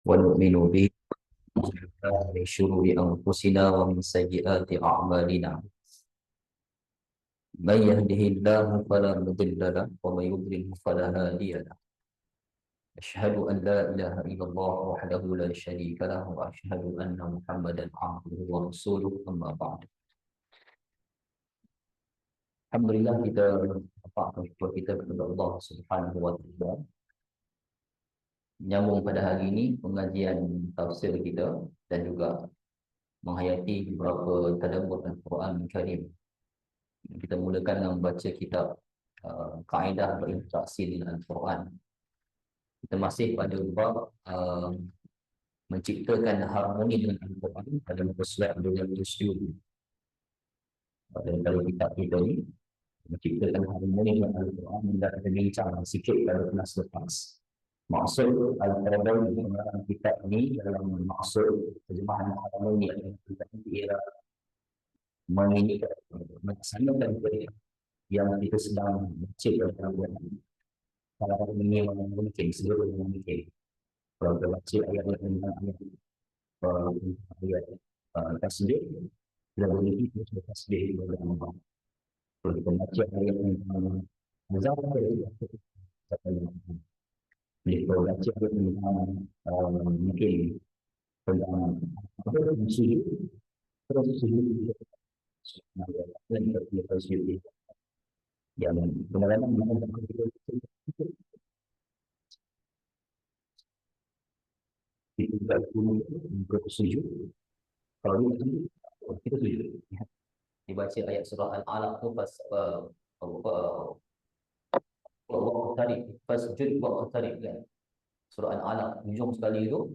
ونؤمن به من شرور أنفسنا ومن سيئات أعمالنا. من يهده الله فلا مضل له ومن يضلل فلا هادي له. أشهد أن لا إله إلا الله وحده لا شريك له وأشهد أن محمدا عبده ورسوله. أما بعد. Alhamdulillah, kita dapat bersyukur kita kepada Allah Subhanahu wa taala. Menyambung pada hari ini pengajian tafsir kita dan juga menghayati beberapa tadabbur Al-Quran Karim. Kita mulakan dengan membaca kitab kaedah berinteraksi dengan Al-Quran. Kita masih pada bab menciptakan harmoni dengan Al-Quran pada muka surat dengan Yusuf. Dan kalau kitab kita ni menciptakan harmoni dengan Al-Quran, dan kita bincang sikit pada kelas lepas. Maksud Al-Quran dalam kitab ni, dalam maksud terjemahan harmoni dengan Al-Quran, ialah melaksanakan yang kita sedang baca dalam Al-Quran. Kalau ini yang mungkin, seluruh yang mungkin. Kalau kita baca ayat-ayat tasbih, kita boleh kita tasbih kepada Allah. Kalau kita baca ayat tentang Muzaffar, jadi kalau baca ayat tentang mungkin tentang apa sujud, terus sujud dan kita sujud yang benar-benar kita tidak perlu sujud. Kalau kita sujud, dibaca ayat surah Al-Alaq tu pas fasjud waqtarib kan. Surah Al-Alaq hujung sekali tu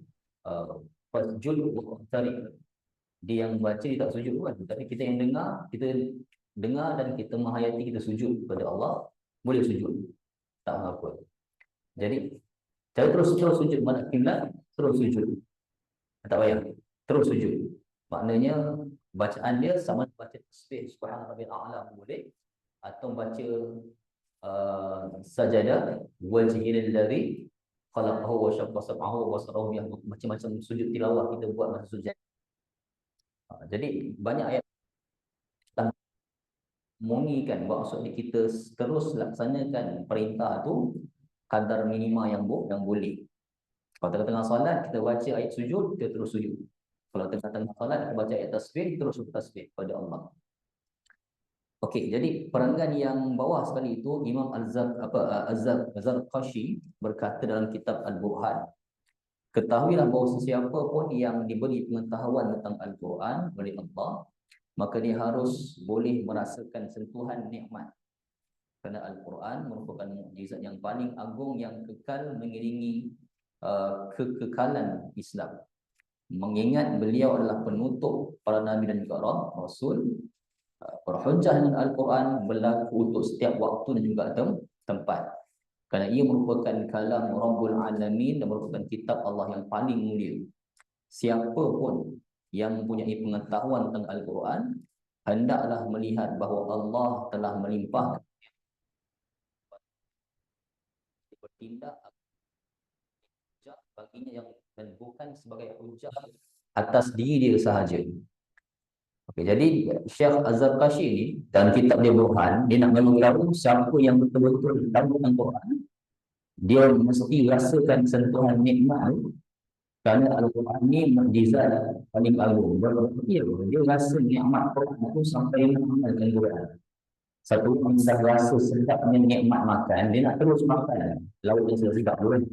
fasjud waqtarib. Dia yang baca dia tak sujud kan, tapi kita yang dengar, dan kita menghayati, kita sujud kepada Allah, boleh sujud, tak apa. Jadi cara terus sujud, mana kiblat terus sujud, tak payah terus sujud. Maknanya bacaan dia sama baca tasbih subhana rabbil a'la boleh, atau baca sajadah wajhil ladzi khalaqahu wa syaqqa sam'ahu wa basarahu, yang macam-macam sujud tilawah kita buat masa sujud. Jadi banyak ayat mengingatkan maksud kita terus laksanakan perintah tu kadar minima yang boleh. Kalau tengah-tengah solat kita baca ayat sujud, kita terus sujud. Kalau tengah-tengah solat kita baca ayat tasbih, terus tasbih pada Allah. Okey, jadi perenggan yang bawah sekali itu Imam Az-Zarqashi berkata dalam kitab Al-Burhan, ketahuilah bahawa sesiapa pun yang diberi pengetahuan tentang Al-Quran oleh Allah, maka dia harus boleh merasakan sentuhan nikmat. Kerana Al-Quran merupakan mukjizat yang paling agung yang kekal mengiringi kekekalan Islam. Mengingat beliau adalah penutup para nabi dan juga rasul, berhujjah dengan Al-Quran berlaku untuk setiap waktu dan juga tempat. Kerana ia merupakan kalam Rabbul Alamin dan merupakan kitab Allah yang paling mulia. Siapa pun yang mempunyai pengetahuan tentang Al-Quran hendaklah melihat bahawa Allah telah melimpahkan bertindak baginya yang, dan bukan sebagai hujah atas diri dia sahaja. Okey, jadi Syekh Az-Zarqashi ni dalam kitab dia Burhan, dia nak memberitahu siapa yang betul-betul tahu tentang Quran, dia mesti rasakan sentuhan nikmat, kerana Al-Quran ni mukjizat paling agung. Dia rasa nikmat Quran itu sampai mengamalkan Quran. Satu orang dah rasa sedapnya nikmat makan, dia nak terus makan. Lauk yang sedap pun.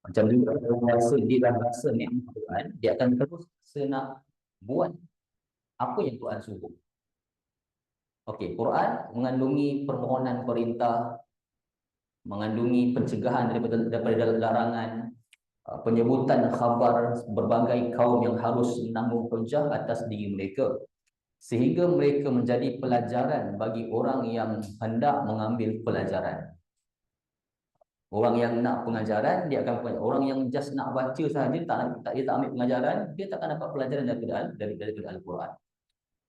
Macam juga orang dia dah rasa nikmat Quran, dia akan terus nak buat apa yang Quran suruh. Okey, Quran mengandungi permohonan perintah, mengandungi pencegahan daripada larangan, penyebutan khabar berbagai kaum yang harus menanggung hujah atas diri mereka, sehingga mereka menjadi pelajaran bagi orang yang hendak mengambil pelajaran. Orang yang nak pengajaran, dia akan punya. Orang yang just nak baca sahaja, dia tak ambil pengajaran, dia takkan dapat pelajaran daripada Al-Quran.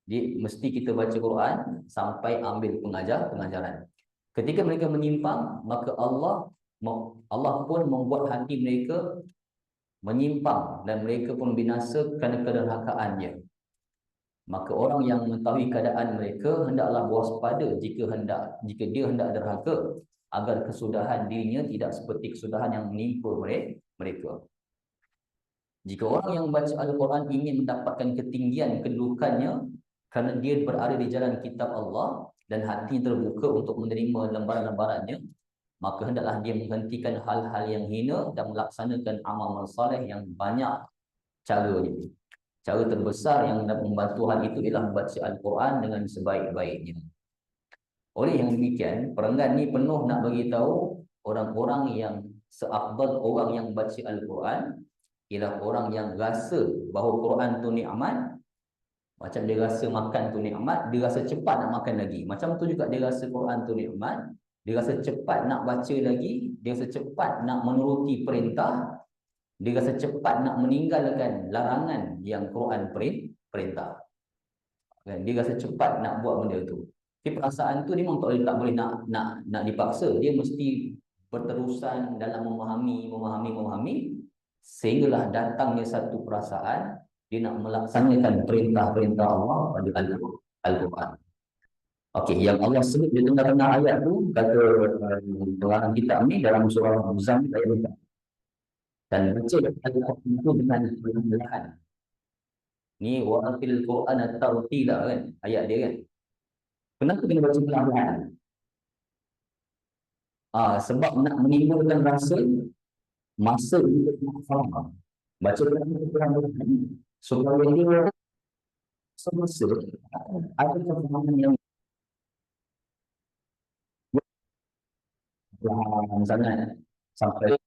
Jadi mesti kita baca Quran sampai ambil pengajaran. Ketika mereka menyimpang, maka Allah pun membuat hati mereka menyimpang dan mereka pun binasa kerana kederhakaannya. Maka orang yang mengetahui keadaan mereka hendaklah waspada jika dia hendak derhaka, agar kesudahan dirinya tidak seperti kesudahan yang menimpa mereka. Jika orang yang membaca Al-Quran ingin mendapatkan ketinggian kedudukannya kerana dia berada di jalan kitab Allah dan hati terbuka untuk menerima lembaran-lembarannya, maka hendaklah dia menghentikan hal-hal yang hina dan melaksanakan amal saleh yang banyak caranya. Cara terbesar yang dapat membantu hal itu ialah membaca Al-Quran dengan sebaik-baiknya. Oleh yang demikian, perenggan ni penuh nak bagi tahu orang-orang yang seafdal orang yang baca Al-Quran ialah orang yang rasa bahawa Quran tu nikmat. Macam dia rasa makan tu nikmat, dia rasa cepat nak makan lagi. Macam tu juga dia rasa Quran tu nikmat, dia rasa cepat nak baca lagi, dia rasa cepat nak menuruti perintah, dia rasa cepat nak meninggalkan larangan yang Quran perintah. Dia rasa cepat nak buat benda tu. Tapi perasaan tu dia memang tak boleh nak dipaksa. Dia mesti berterusan dalam memahami sehinggalah datangnya satu perasaan dia nak melaksanakan perintah-perintah Allah pada Al-Quran. Okey, yang Allah sebut di tengah-tengah ayat tu kata pengarang kitab ni dalam surah Al-Muzammil ayat 4. Dan baca Al-Quran itu dengan perlahan. Ni wa'atil Quran tartila kan ayat dia kan. Kenapa kena baca perlahan? Sebab nak menimbulkan rasa masa untuk faham. Baca perlahan supaya dia semasa ada kefahaman yang perlahan sangat sampai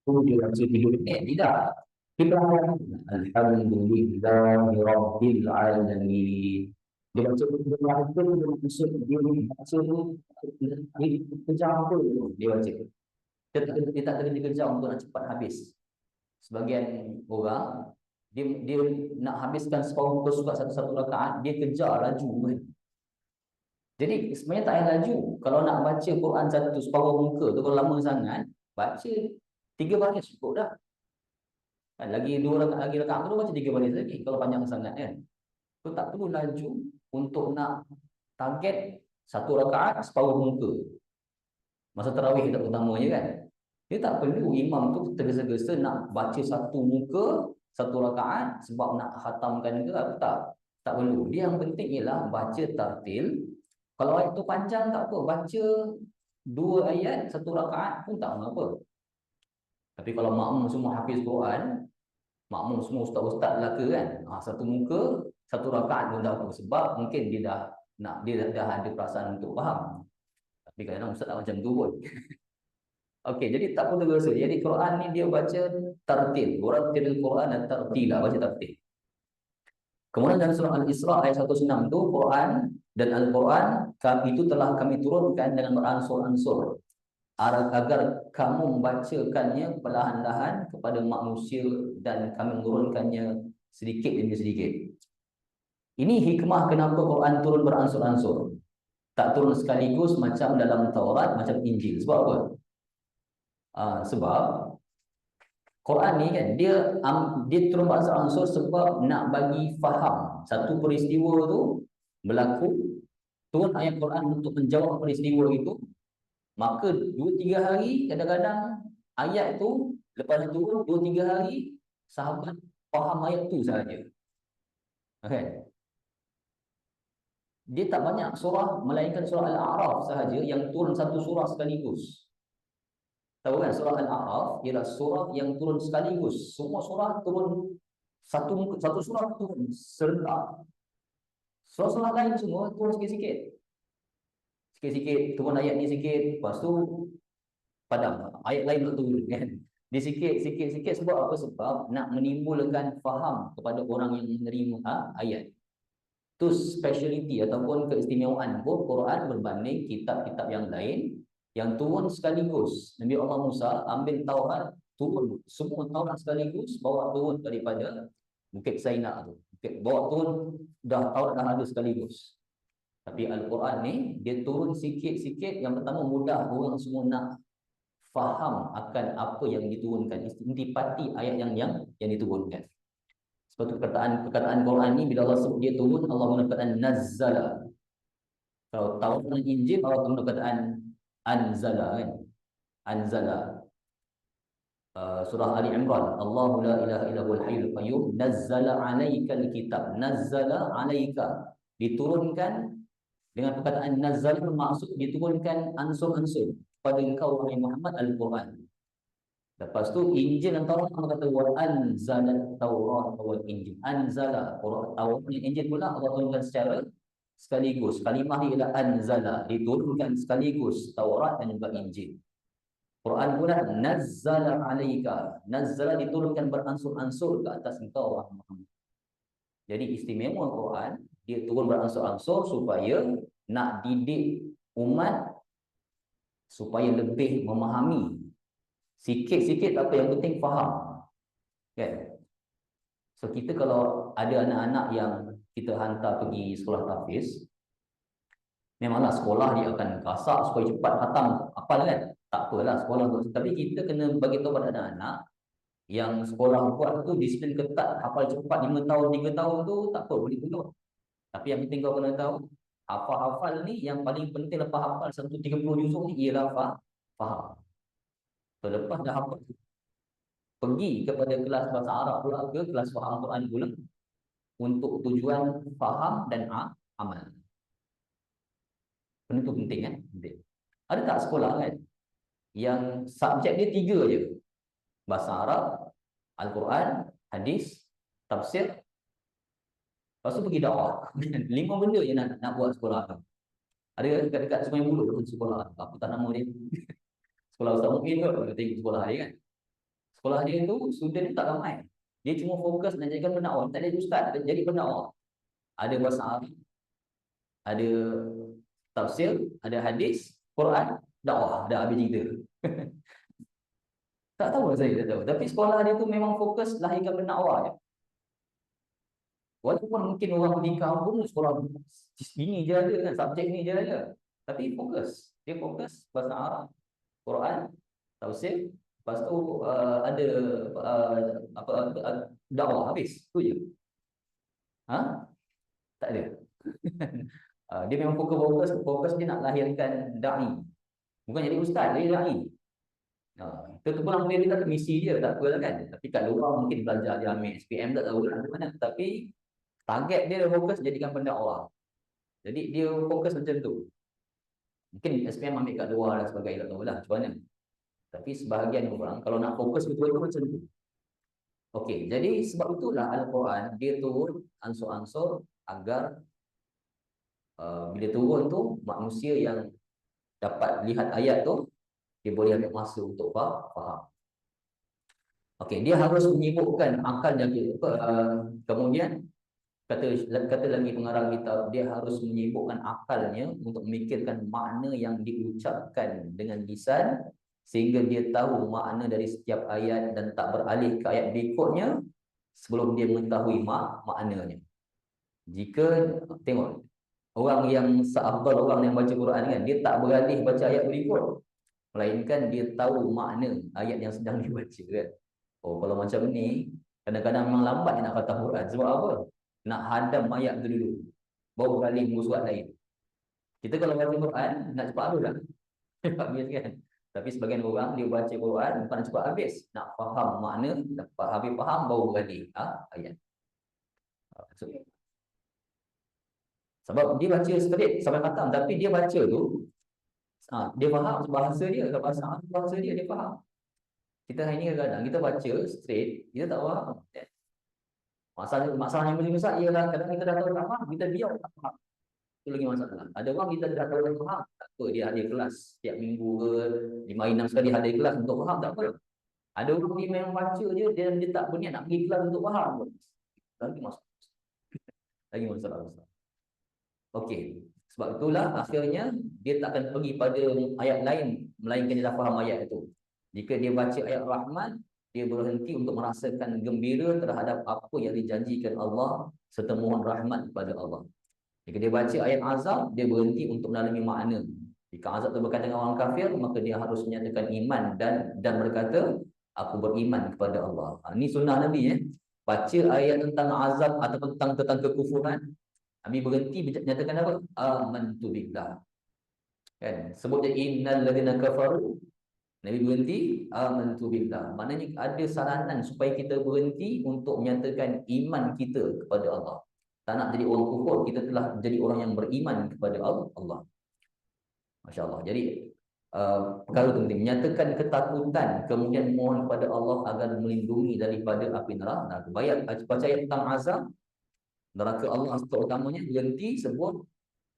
tu dia baca 3 minit tidak. Perlahan. Alhamdulillahi Rabbil Alamin. Dia baca perlahan tu dia maksud dia baca dia kejam tu dia baca. Dia tak kejam untuk nak cepat habis. Sebagian orang dia nak habiskan separuh muka surat satu rakaat, dia kejar laju kan. Jadi sebenarnya tak payah laju. Kalau nak baca Quran satu separuh muka tu kalau lama sangat, baca 3 baris cukup dah. Kan, lagi 2 rakaat lagi rakaat tu baca 3 baris lagi kalau panjang sangat kan. Tu tak perlu laju untuk nak target satu rakaat separuh muka. Masa tarawih kita utamanya kan. Dia tak perlu imam tu tergesa-gesa nak baca satu muka satu rakaat sebab nak khatamkan ke apa tak. Tak perlu. Dia yang penting ialah baca tartil. Kalau ayat tu panjang tak apa, baca 2 ayat satu rakaat pun tak mengapa. Tapi kalau makmum semua hafiz Quran, makmum semua ustaz-ustaz lelaka kan, satu muka satu rakaat pun tak apa sebab mungkin dia dah ada perasaan untuk faham. Tapi kadang-kadang ustaz tak macam tu pun. Okey, jadi tak perlu rasa. Jadi Quran ni dia baca tartil. Warattilil Quran dan tartila, baca tartil. Kemudian dalam surah Al-Isra ayat 106 tu Quran dan Al-Quran itu telah kami turunkan dengan beransur-ansur agar kamu membacakannya perlahan-lahan kepada manusia dan kami menurunkannya sedikit demi sedikit. Ini hikmah kenapa Quran turun beransur-ansur. Tak turun sekaligus macam dalam Taurat, macam Injil. Sebab apa? Sebab Quran ni kan dia turun beransur-ansur sebab nak bagi faham satu peristiwa tu berlaku, turun ayat Quran untuk menjawab peristiwa itu, maka 2-3 hari kadang-kadang ayat tu lepas turun 2-3 hari sahabat faham ayat tu sahaja. Okay. Dia tak banyak surah melainkan surah Al-A'raf sahaja yang turun satu surah sekaligus. Tahu kan surah Al-A'raf ialah surah yang turun sekaligus. Semua surah turun satu surah turun serentak. Surah-surah lain semua turun sikit-sikit. Sikit-sikit turun ayat ni sikit, lepas tu padam. Ayat lain tak turun kan. Dia sikit-sikit sebab apa? Sebab nak menimbulkan faham kepada orang yang menerima ayat. Itu speciality ataupun keistimewaan Quran berbanding kitab-kitab yang lain yang turun sekaligus. Nabi Allah Musa ambil Taurat, turun semua Taurat sekaligus, bawa turun daripada Bukit Saina tu. Bawa turun dah Taurat dah ada sekaligus. Tapi Al-Quran ni dia turun sikit-sikit. Yang pertama mudah orang semua nak faham akan apa yang diturunkan, intipati ayat yang diturunkan. Seperti perkataan Quran ni, bila Allah sebut dia turun, Allah guna perkataan nazzala. Kalau Taurat dan Injil, Allah guna perkataan anzala, kan? Anzala. Surah Ali Imran, Allahu la ilaha illa huwal hayyul qayyum, nazzala 'alaikal kitab. Nazzala 'alaika, diturunkan. Dengan perkataan nazzal bermaksud diturunkan ansur-ansur pada engkau wahai Muhammad Al-Quran. Lepas tu Injil dan Taurat Allah kata wa anzala Taurat wal Injil. Anzala Taurat dan Injil pula Allah turunkan secara sekaligus. Kalimah dia adalah anzala, diturunkan sekaligus Taurat dan juga Injil. Quran pula nazzala 'alaika. Nazzala diturunkan beransur-ansur ke atas engkau wahai Muhammad. Jadi istimewa Quran, dia turun beransur-ansur supaya nak didik umat supaya lebih memahami. Sikit-sikit apa yang penting faham. Kan? So kita kalau ada anak-anak yang kita hantar pergi sekolah tahfiz, memanglah sekolah dia akan kasak supaya cepat khatam, hafal kan? Tak apalah sekolah tu. Tapi kita kena bagi tahu pada anak-anak yang sekolah buat tu disiplin ketat, hafal cepat 5 tahun, 3 tahun tu tak apa, boleh tolong. Tapi yang penting kau kena tahu, hafal-hafal ni yang paling penting lepas hafal 130 juzuk ni ialah faham. So, lepas dah hafal, pergi kepada kelas bahasa Arab pula ke kelas faham Quran pula untuk tujuan faham dan amal. Benda tu penting kan? Penting. Ada tak sekolah kan yang subjek dia 3 je? Bahasa Arab, Al-Quran, hadis, tafsir. Lepas tu pergi dakwah. 5 benda je nak buat sekolah tu. Ada dekat Sungai Buloh sekolah. Apa tak nama dia? Sekolah Ustaz Mungkin tu. Kita tengok sekolah dia kan. Sekolah dia tu, student tak ramai. Dia cuma fokus nak jadikan pendakwah. Tak ada ustaz, jadi pendakwah. Ada bahasa Arab, ada tafsir, ada hadis, Quran, dakwah. Dah habis cerita. Tak tahu lah saya, tak tahu. Tapi sekolah dia tu memang fokus lahirkan pendakwah je. Walaupun mungkin orang di kampung sekolah ini je ada kan, subjek ni je ada. Tapi fokus. Dia fokus bahasa Arab, Quran, tafsir, lepas tu ada dakwah, habis. Tu je. Ha? Tak ada. Dia memang fokus dia nak lahirkan da'i. Bukan jadi ustaz, jadi da'i. Itu pun boleh dia kata misi dia, tak apalah kan. Tapi kat luar mungkin belajar dia ambil SPM, tak tahu lah mana. Tapi target dia fokus jadikan pendakwah. Jadi dia fokus macam tu. Mungkin SPM ambil kat luar dan sebagainya, tak tahu lah macam mana. Tapi sebahagian orang kalau nak fokus betul-betul macam tu. Okey, jadi sebab itulah Al-Quran dia turun ansur-ansur agar bila turun tu manusia yang dapat lihat ayat tu dia boleh ambil masa untuk faham. Okey, dia harus menyibukkan akal dan kemudian kata lagi pengarang kitab, dia harus menyibukkan akalnya untuk memikirkan makna yang diucapkan dengan lisan sehingga dia tahu makna dari setiap ayat dan tak beralih ke ayat berikutnya sebelum dia mengetahui maknanya. Jika tengok orang yang seafdal orang yang baca Quran kan, dia tak beralih baca ayat berikut, melainkan dia tahu makna ayat yang sedang dibaca kan. Oh, kalau macam ni kadang-kadang memang lambat nak khatam Quran. Sebab apa? Nak hadam ayat tu dulu, baru beralih mulut surat lain. Kita kalau baca Quran nak cepat habis lah. Cepat habis kan. Tapi sebagian orang dia baca Quran bukan nak cepat habis, nak faham makna, dapat habis faham baru beralih ayat. Sebab dia baca straight sampai khatam, tapi dia baca tu dia faham bahasa dia, bahasa dia faham. Kita hari ni kadang-kadang kita baca straight, kita tak faham. Masalah yang paling besar ialah kadang kita dah tahu tak faham, kita biar tak faham. Itu lagi masalah. Ada orang kita dah tahu tak faham, tak apa, dia hadir kelas setiap minggu ke 5 hari 6 sekali hadir kelas untuk faham, tak apa. Ada orang dia memang baca je, dia tak berniat nak pergi kelas untuk faham pun. Lagi masalah. Lagi masalah besar. Okey, sebab itulah akhirnya dia tak akan pergi pada ayat lain melainkan dia dah faham ayat itu. Jika dia baca ayat Rahman, dia berhenti untuk merasakan gembira terhadap apa yang dijanjikan Allah serta mohon rahmat kepada Allah. Jika dia baca ayat Azab, dia berhenti untuk mendalami makna. Jika azab itu berkaitan dengan orang kafir, maka dia harus menyatakan iman dan berkata, aku beriman kepada Allah. Ini sunnah Nabi ya. Baca ayat tentang azab atau tentang kekufuran, Nabi berhenti menyatakan apa? Amantu billah. Kan? Sebut je innal ladzina kafaru. Nabi berhenti amantu billah. Maknanya ada saranan supaya kita berhenti untuk menyatakan iman kita kepada Allah. Tak nak jadi orang kufur, kita telah menjadi orang yang beriman kepada Allah. Masya Allah. Jadi perkara penting menyatakan ketakutan, kemudian mohon kepada Allah agar melindungi daripada api neraka. Baca ayat tentang azab neraka Allah terutamanya, berhenti sebut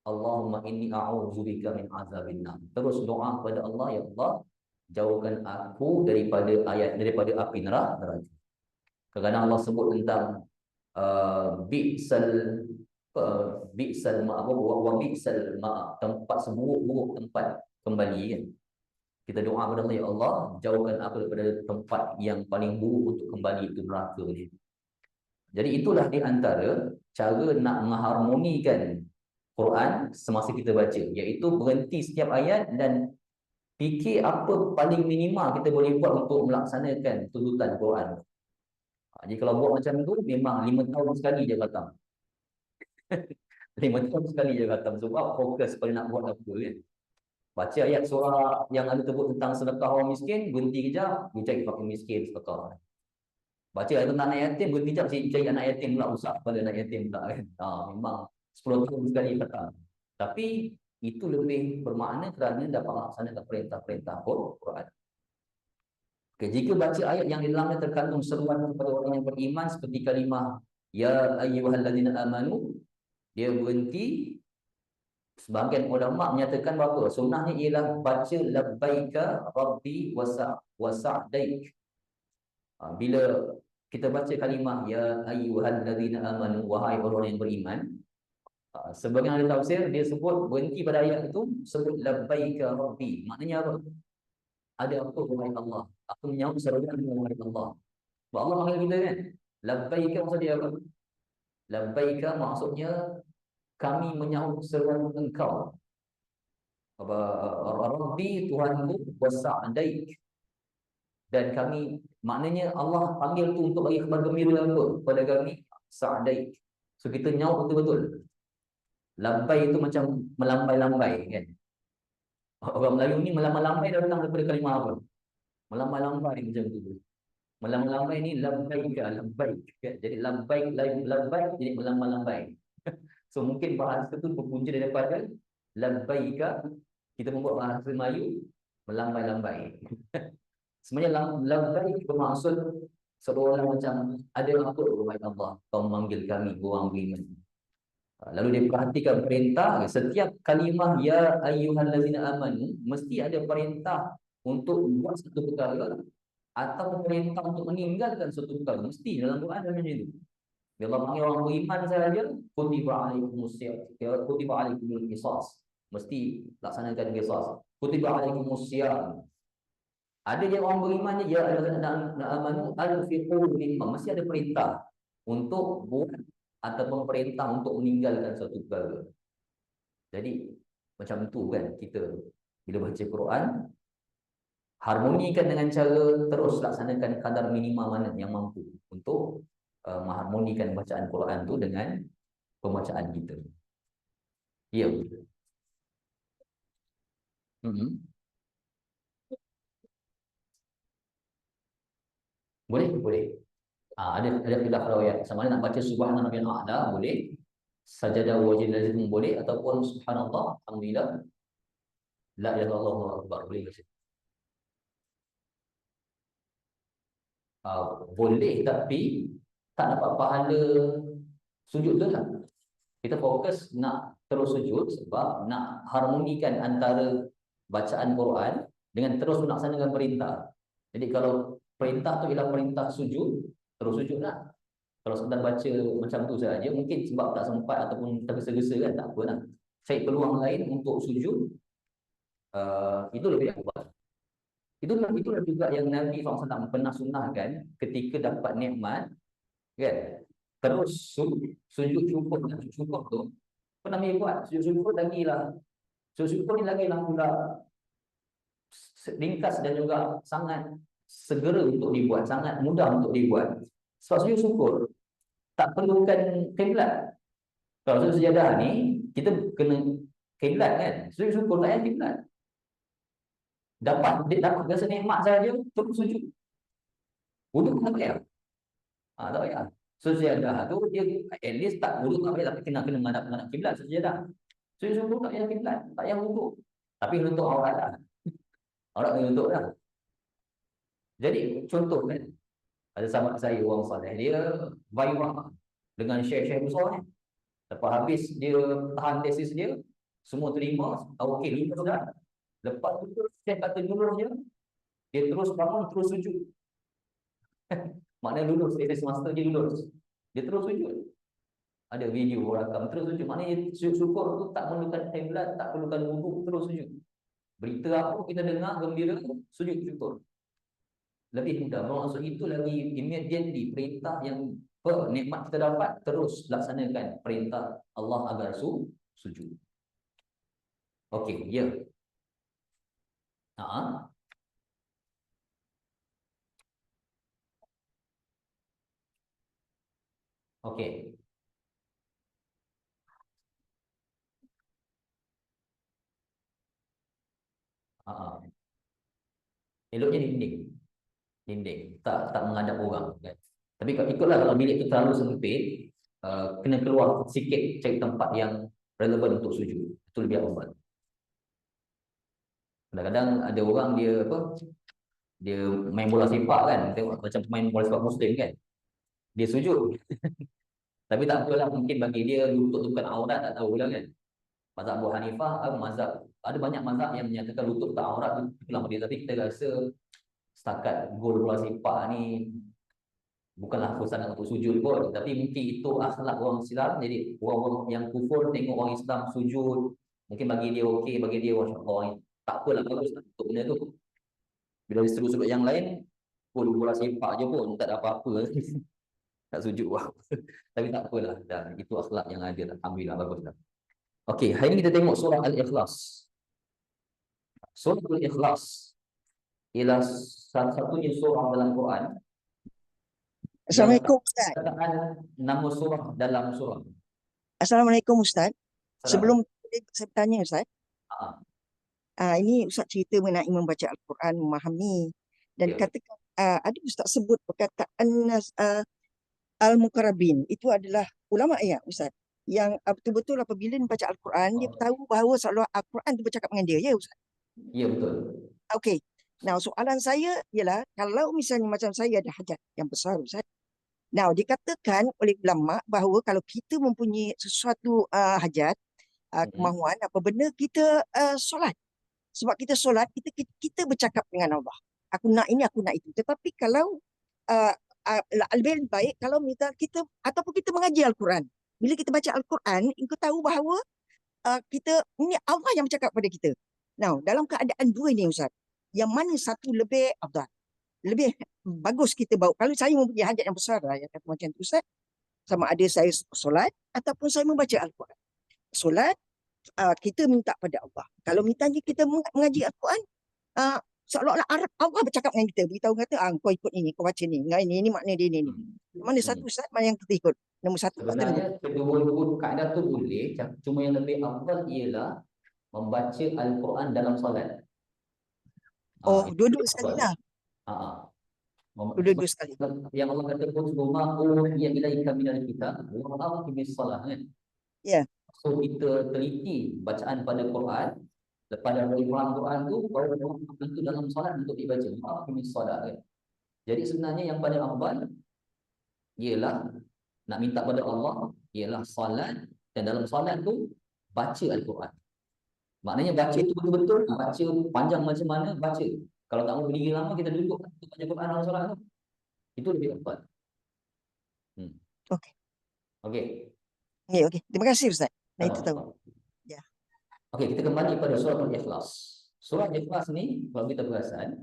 Allahumma inni a'udzubika min azabin nar. Terus doa kepada Allah, ya Allah, jauhkan aku daripada api neraka. Kadang-kadang Allah sebut tentang bi'sal bi'sal ma'a wa bi'sal ma'a, tempat seburuk-buruk tempat kembali kan. Kita doa kepada Allah, ya Allah, jauhkan aku daripada tempat yang paling buruk untuk kembali itu neraka ni. Jadi itulah di antara cara nak mengharmonikan Quran semasa kita baca, iaitu berhenti setiap ayat dan fikir apa paling minimal kita boleh buat untuk melaksanakan tuntutan Quran. Jadi kalau buat macam tu, memang 5 tahun sekali je khatam. 5 tahun sekali je khatam. Sebab fokus pada nak buat apa kan. Baca ayat surah yang ada sebut tentang sedekah orang miskin, berhenti kejap, dia cari fakir miskin sedekah. Baca ayat tentang anak yatim, berhenti kejap, cari anak yatim pula, usah pada anak yatim pula kan. Memang 10 tahun sekali khatam. Tapi itu lebih bermakna kerana dapat melaksanakan perintah-perintah Quran. Okay, jika baca ayat yang di dalamnya terkandung seruan kepada orang yang beriman seperti kalimah ya ayyuhalladzina amanu, dia berhenti. Sebahagian ulama menyatakan bahawa sunnahnya ialah baca labbaika rabbi wa sa'daik. Bila kita baca kalimah ya ayyuhalladzina amanu, wahai orang yang beriman, sebagian ahli tafsir dia sebut berhenti pada ayat itu, sebut labbaika rabbi. Maknanya apa? Ada apa wahai Allah? Aku menyahut seruan wahai Allah. Sebab Allah panggil kita kan. Labbaika maksudnya apa? Labbaika maksudnya kami menyahut seruan engkau. Rabbi, Tuhanku, wasa'daik. Dan kami, maknanya Allah panggil tu untuk bagi kabar gembira apa? Pada kami, sa'daik. So kita nyahut betul-betul. Labbai itu macam melambai-lambai kan. Orang Melayu ni melambai-lambai datang daripada kalimah apa? Melambai-lambai macam tu. Melambai-lambai ni labbaika, labbaik. Jadi labbaik, labbaik jadi melambai-lambai. So mungkin bahasa tu berpunca daripada labbaika, kita membuat bahasa Melayu melambai-lambai. Sebenarnya labbaik bermaksud seolah macam ada apa wahai Allah, kau memanggil kami orang beriman. Lalu dia perhatikan perintah, setiap kalimah ya ayyuhallazina amanu mesti ada perintah untuk buat satu perkara atau perintah untuk meninggalkan satu perkara. Mesti dalam Quran ada macam itu. Bila Allah panggil orang beriman saja, kutiba alaikumusiyam, kutiba alaikumul qisas. Mesti laksanakan qisas. Kutiba alaikumusiyam. Ada yang orang beriman je, ya allazina amanu anfiqu mimma. Mesti ada perintah untuk buat ataupun perintah untuk meninggalkan satu perkara. Jadi macam tu kan kita bila baca Quran, harmonikan dengan cara terus laksanakan kadar minimal mana yang mampu untuk mengharmonikan bacaan Quran tu dengan pembacaan kita. Ya. Boleh, boleh. Ada khilaf riwayat. Sama ada nak baca subhana rabbiyal a'la boleh, sajadah wajib lazim boleh, ataupun subhanallah, alhamdulillah, la ilaha illallah wallahu akbar boleh baca. Boleh tapi tak dapat pahala sujud tu lah. Kita fokus nak terus sujud sebab nak harmonikan antara bacaan Quran dengan terus melaksanakan perintah. Jadi kalau perintah tu ialah perintah sujud, terus sujud lah. Kalau sekedar baca macam tu saja, mungkin sebab tak sempat ataupun tergesa-gesa kan, tak apa lah. Cari peluang lain untuk sujud, itu lebih baik. Itulah juga yang Nabi SAW pernah sunnahkan ketika dapat nikmat, kan? Terus sujud syukur tu. Pernah Nabi buat sujud syukur lagi lah. Sujud syukur ni lagi lah pula ringkas dan juga sangat segera untuk dibuat, sangat mudah untuk dibuat. Sebab sujud syukur tak perlukan kiblat. Kalau sujud sejadah ni kita kena kiblat kan. Sujud syukur tak payah kiblat. Dia dapat rasa nikmat saja terus sujud. Wuduk tak payah. Tak payah. Sujud sejadah tu dia at least tak wuduk tak payah, tapi kena menghadap kiblat sujud sejadah. Sujud syukur tak payah kiblat, tak payah wuduk. Tapi untuk aurat lah. Aurat kena tutup lah. Jadi contoh kan, ada sahabat saya orang soleh, dia viral dengan share-share besar ni. Lepas habis dia tahan tesis dia, semua terima, okey, lulus dah. Lepas tu dia kata lulus dia terus bangun, terus sujud. Maknanya lulus, tesis master dia lulus. Dia terus sujud. Ada video rakam terus sujud. Maknanya sujud syukur tu tak perlukan kiblat, tak perlukan wuduk, terus sujud. Berita apa kita dengar gembira, sujud syukur. Lebih mudah. Maksud itu lagi immediately perintah yang nikmat kita dapat, terus laksanakan perintah Allah agar sujud. Okey, ya. Okey. Eloknya dinding, tak menghadap orang kan. Tapi kalau ikutlah, kalau bilik tu terlalu sempit, kena keluar sikit, cari tempat yang relevan untuk sujud. Itu lebih afdal. Kadang-kadang ada orang dia main bola sepak kan, tengok macam main bola sepak Muslim kan, dia sujud. Tapi tak apalah, mungkin bagi dia lutut tu bukan aurat, tak tahulah kan. Mazhab Abu Hanifah, ada banyak mazhab yang menyatakan lutut tak aurat tu lama dia. Tapi kita rasa setakat gol bola sepak ni bukanlah sangat untuk sujud pun. Tapi mungkin itu akhlak orang Islam. Jadi orang-orang yang kufur tengok orang Islam sujud, mungkin bagi dia okey, bagi dia masya-Allah, tak apalah, bagus untuk benda tu. Bila di sudut-sudut yang lain, gol bola sepak je pun tak ada apa-apa. Tak sujud wah. Tapi tak apalah, dan itu akhlak yang ada. Alhamdulillah, baguslah. Okey, hari ini kita tengok surah Al-Ikhlas. Surah Al-Ikhlas ialah salah satunya surah dalam Quran yang Assalamualaikum Ustaz. nama surah dalam surah. Assalamualaikum Ustaz. Salam. Sebelum saya bertanya Ustaz, ini Ustaz cerita mengenai membaca Al-Quran, memahami, dan Ya. katakan ada Ustaz sebut perkataan Al-Muqarrabin, itu adalah ulama ya Ustaz, yang betul-betul apabila membaca Al-Quran, dia tahu bahawa seolah Al-Quran itu bercakap dengan dia, ya Ustaz? Ya, betul. Okey. Nah, soalan saya ialah, kalau misalnya macam saya ada hajat yang besar Ustaz, now dikatakan oleh ulama bahawa kalau kita mempunyai sesuatu hajat, kemahuan, apa benda, kita solat. Sebab kita solat, kita bercakap dengan Allah. Aku nak ini, aku nak itu. Tetapi kalau lebih baik kalau kita ataupun kita mengaji Al-Quran. Bila kita baca Al-Quran, kita tahu bahawa kita ini Allah yang bercakap pada kita. Now, dalam keadaan dua ini Ustaz, yang mana satu lebih afdal? Lebih bagus kita bawa. Kalau saya mempunyai hajat yang besar lah, yang kata macam tu Ustaz, sama ada saya solat ataupun saya membaca Al-Quran. Solat, kita minta pada Allah. Kalau mintanya kita mengaji Al-Quran, seolah-olah Allah bercakap dengan kita, beritahu kata, kau ikut ini, kau baca ni, ini makna dia ni. Mana satu Ustaz, mana yang kita ikut? Nombor satu. Sebenarnya kedua-dua kaedah tu boleh, cuma yang lebih afdal ialah membaca Al-Quran dalam solat. Duduk sekali lah. Duduk sekali. Yang Allah kata pun rumah yang ilaika minal kitab wa aqimis salah kan. Ya. So kita teliti bacaan pada Quran, lepas dah faham Quran tu baru itu dalam solat untuk dibaca aqimis salah kan. Jadi sebenarnya yang pada afdal ialah nak minta pada Allah ialah solat, dan dalam solat tu baca Al-Quran. Maknanya baca itu betul-betul, baca panjang macam mana baca. Kalau tak mau berdiri lama, kita duduk untuk baca Quran dalam solat tu. Itu lebih tepat. Okey. Okey. Okey. Terima kasih Ustaz. Nah, itu tahu. Ya. Okey, kita kembali pada surah Al-Ikhlas. Surah Al-Ikhlas ni kalau kita perasan,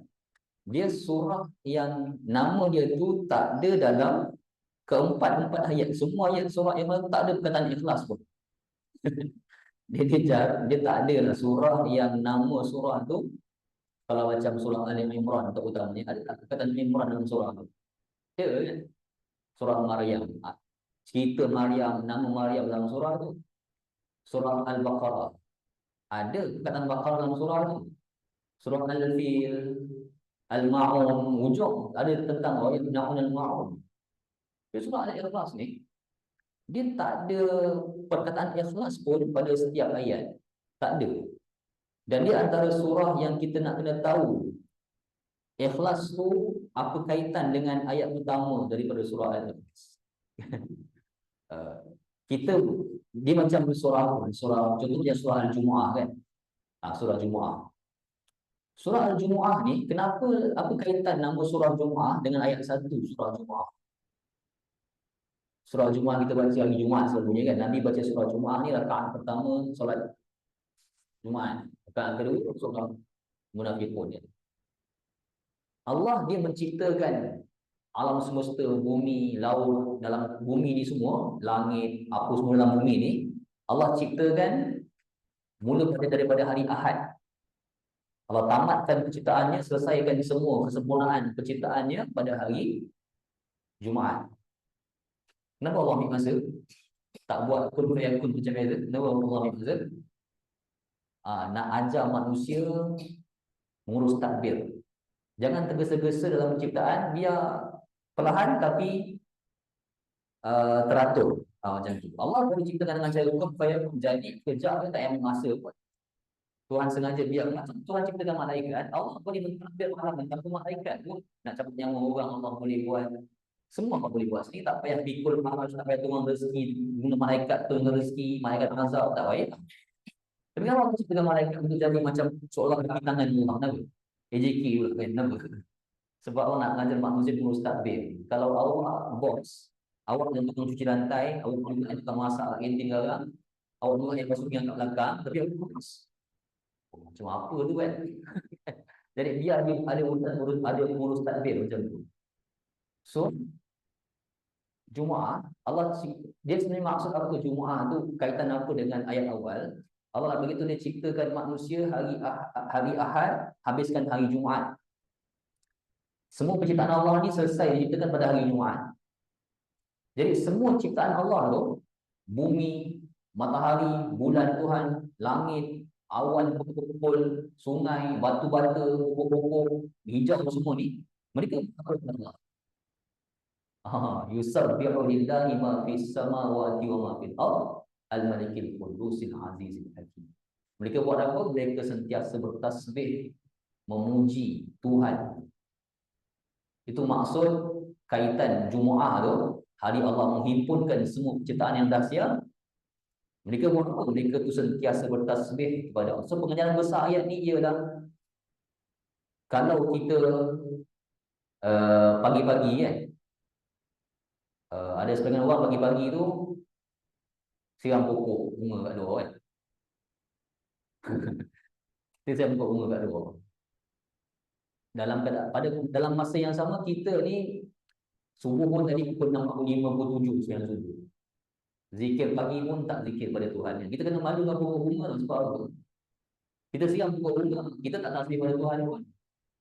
dia surah yang nama dia tu tak ada dalam keempat ayat. Semua ayat surah Al-Ikhlas tak ada perkataan ikhlas pun. Dia tak ada lah surah yang nama surah tu kalau macam surah Al-Imran terutamanya ada tak kata Al-Imran dalam surah tu? Ada kan? Surah Maryam. Cerita Maryam, nama Maryam dalam surah tu. Surah Al-Baqarah. Ada perkataan Baqarah dalam surah tu. Surah Al-Fil, Al-Ma'un, hujung ada tentang orang yang Na'un Al-Ma'un. Surah Al-Ikhlas ni dia tak ada perkataan ikhlas pun pada setiap ayat. Tak ada. Dan dia antara surah yang kita nak kena tahu ikhlas tu apa kaitan dengan ayat pertama daripada surah Al-Ikhlas. Kita dia macam surah contohnya surah Al-Jumu'ah kan. Surah Jumu'ah. Surah Al-Jumu'ah ni kenapa apa kaitan nama surah Jumu'ah dengan ayat 1 surah Jumu'ah? Surah Jumaat kita baca hari Jumaat selalunya kan. Nabi baca surah Jumaat ni rakaat pertama solat Jumaat. Rakaat kedua surah Munafiqun ya. Allah dia menciptakan alam semesta, bumi, laut, dalam bumi ni semua, langit, apa semua dalam bumi ni, Allah ciptakan mula daripada hari Ahad. Allah tamatkan penciptaannya, selesaikan semua kesempurnaan penciptaannya pada hari Jumaat. Kenapa Allah ambil masa? Tak buat kun fayakun macam biasa. Kenapa Allah ambil masa? Nak ajar manusia mengurus tadbir. Jangan tergesa-gesa dalam penciptaan, biar perlahan tapi teratur. Macam tu. Allah boleh ciptakan dengan cara kun fayakun. Jadi kejap tak payah masa pun. Tuhan sengaja biar macam Tuhan ciptakan malaikat. Allah boleh mentadbir perlahan tanpa malaikat pun. Nak cabut nyawa orang Allah boleh buat. Semua Allah boleh buat. Sini tak payah pikul mahal, tak payah turun rezeki, guna malaikat turun rezeki, malaikat azab, tak payah. Tapi kalau Allah ciptakan malaikat untuk jadi macam seolah di tangan Allah, kenapa? AJK pula kan, kenapa? Sebab Allah nak mengajar manusia mengurus tadbir. Kalau awak bos, awak yang tukang cuci lantai, awak juga yang tukang masak kantin garang, awak juga yang masuk yang kat belakang, tapi awak bos. Macam apa tu kan? Jadi biar dia ada urus tadbir macam tu. So, Jumaat, dia sebenarnya maksud apa Jumaat tu kaitan apa dengan ayat awal? Allah begitu dia ciptakan manusia hari Ahad, habiskan hari Jumaat. Semua penciptaan Allah ni selesai diciptakan pada hari Jumaat. Jadi semua ciptaan Allah tu, bumi, matahari, bulan Tuhan, langit, awan berkumpul, sungai, batu bata, pokok-pokok, hijau semua ni, mereka apa Allah? Yusabbihu lillahi ma fis samawati wa ma fil ardh al-malikil qudusil azizil hakim. Mereka buat apa? Mereka sentiasa bertasbih memuji Tuhan. Itu maksud kaitan Jumaat tu, hari Allah menghimpunkan semua penciptaan yang dahsyat. Mereka buat apa? Mereka tu sentiasa bertasbih kepada Allah. So pengajaran besar ayat ni ialah kalau kita pagi-pagi kan, ada sebagian orang pagi-pagi tu siram pokok bunga kat luar kan. Kita siram pokok bunga kat luar. Dalam masa yang sama kita ni subuh pun tadi pukul 6.45 pukul 7 siang subuh. Zikir pagi pun tak zikir pada Tuhan. Kita kena malu dengan pokok bunga sebab apa? Kita siram pokok bunga, kita tak tasbih pada Tuhan pun.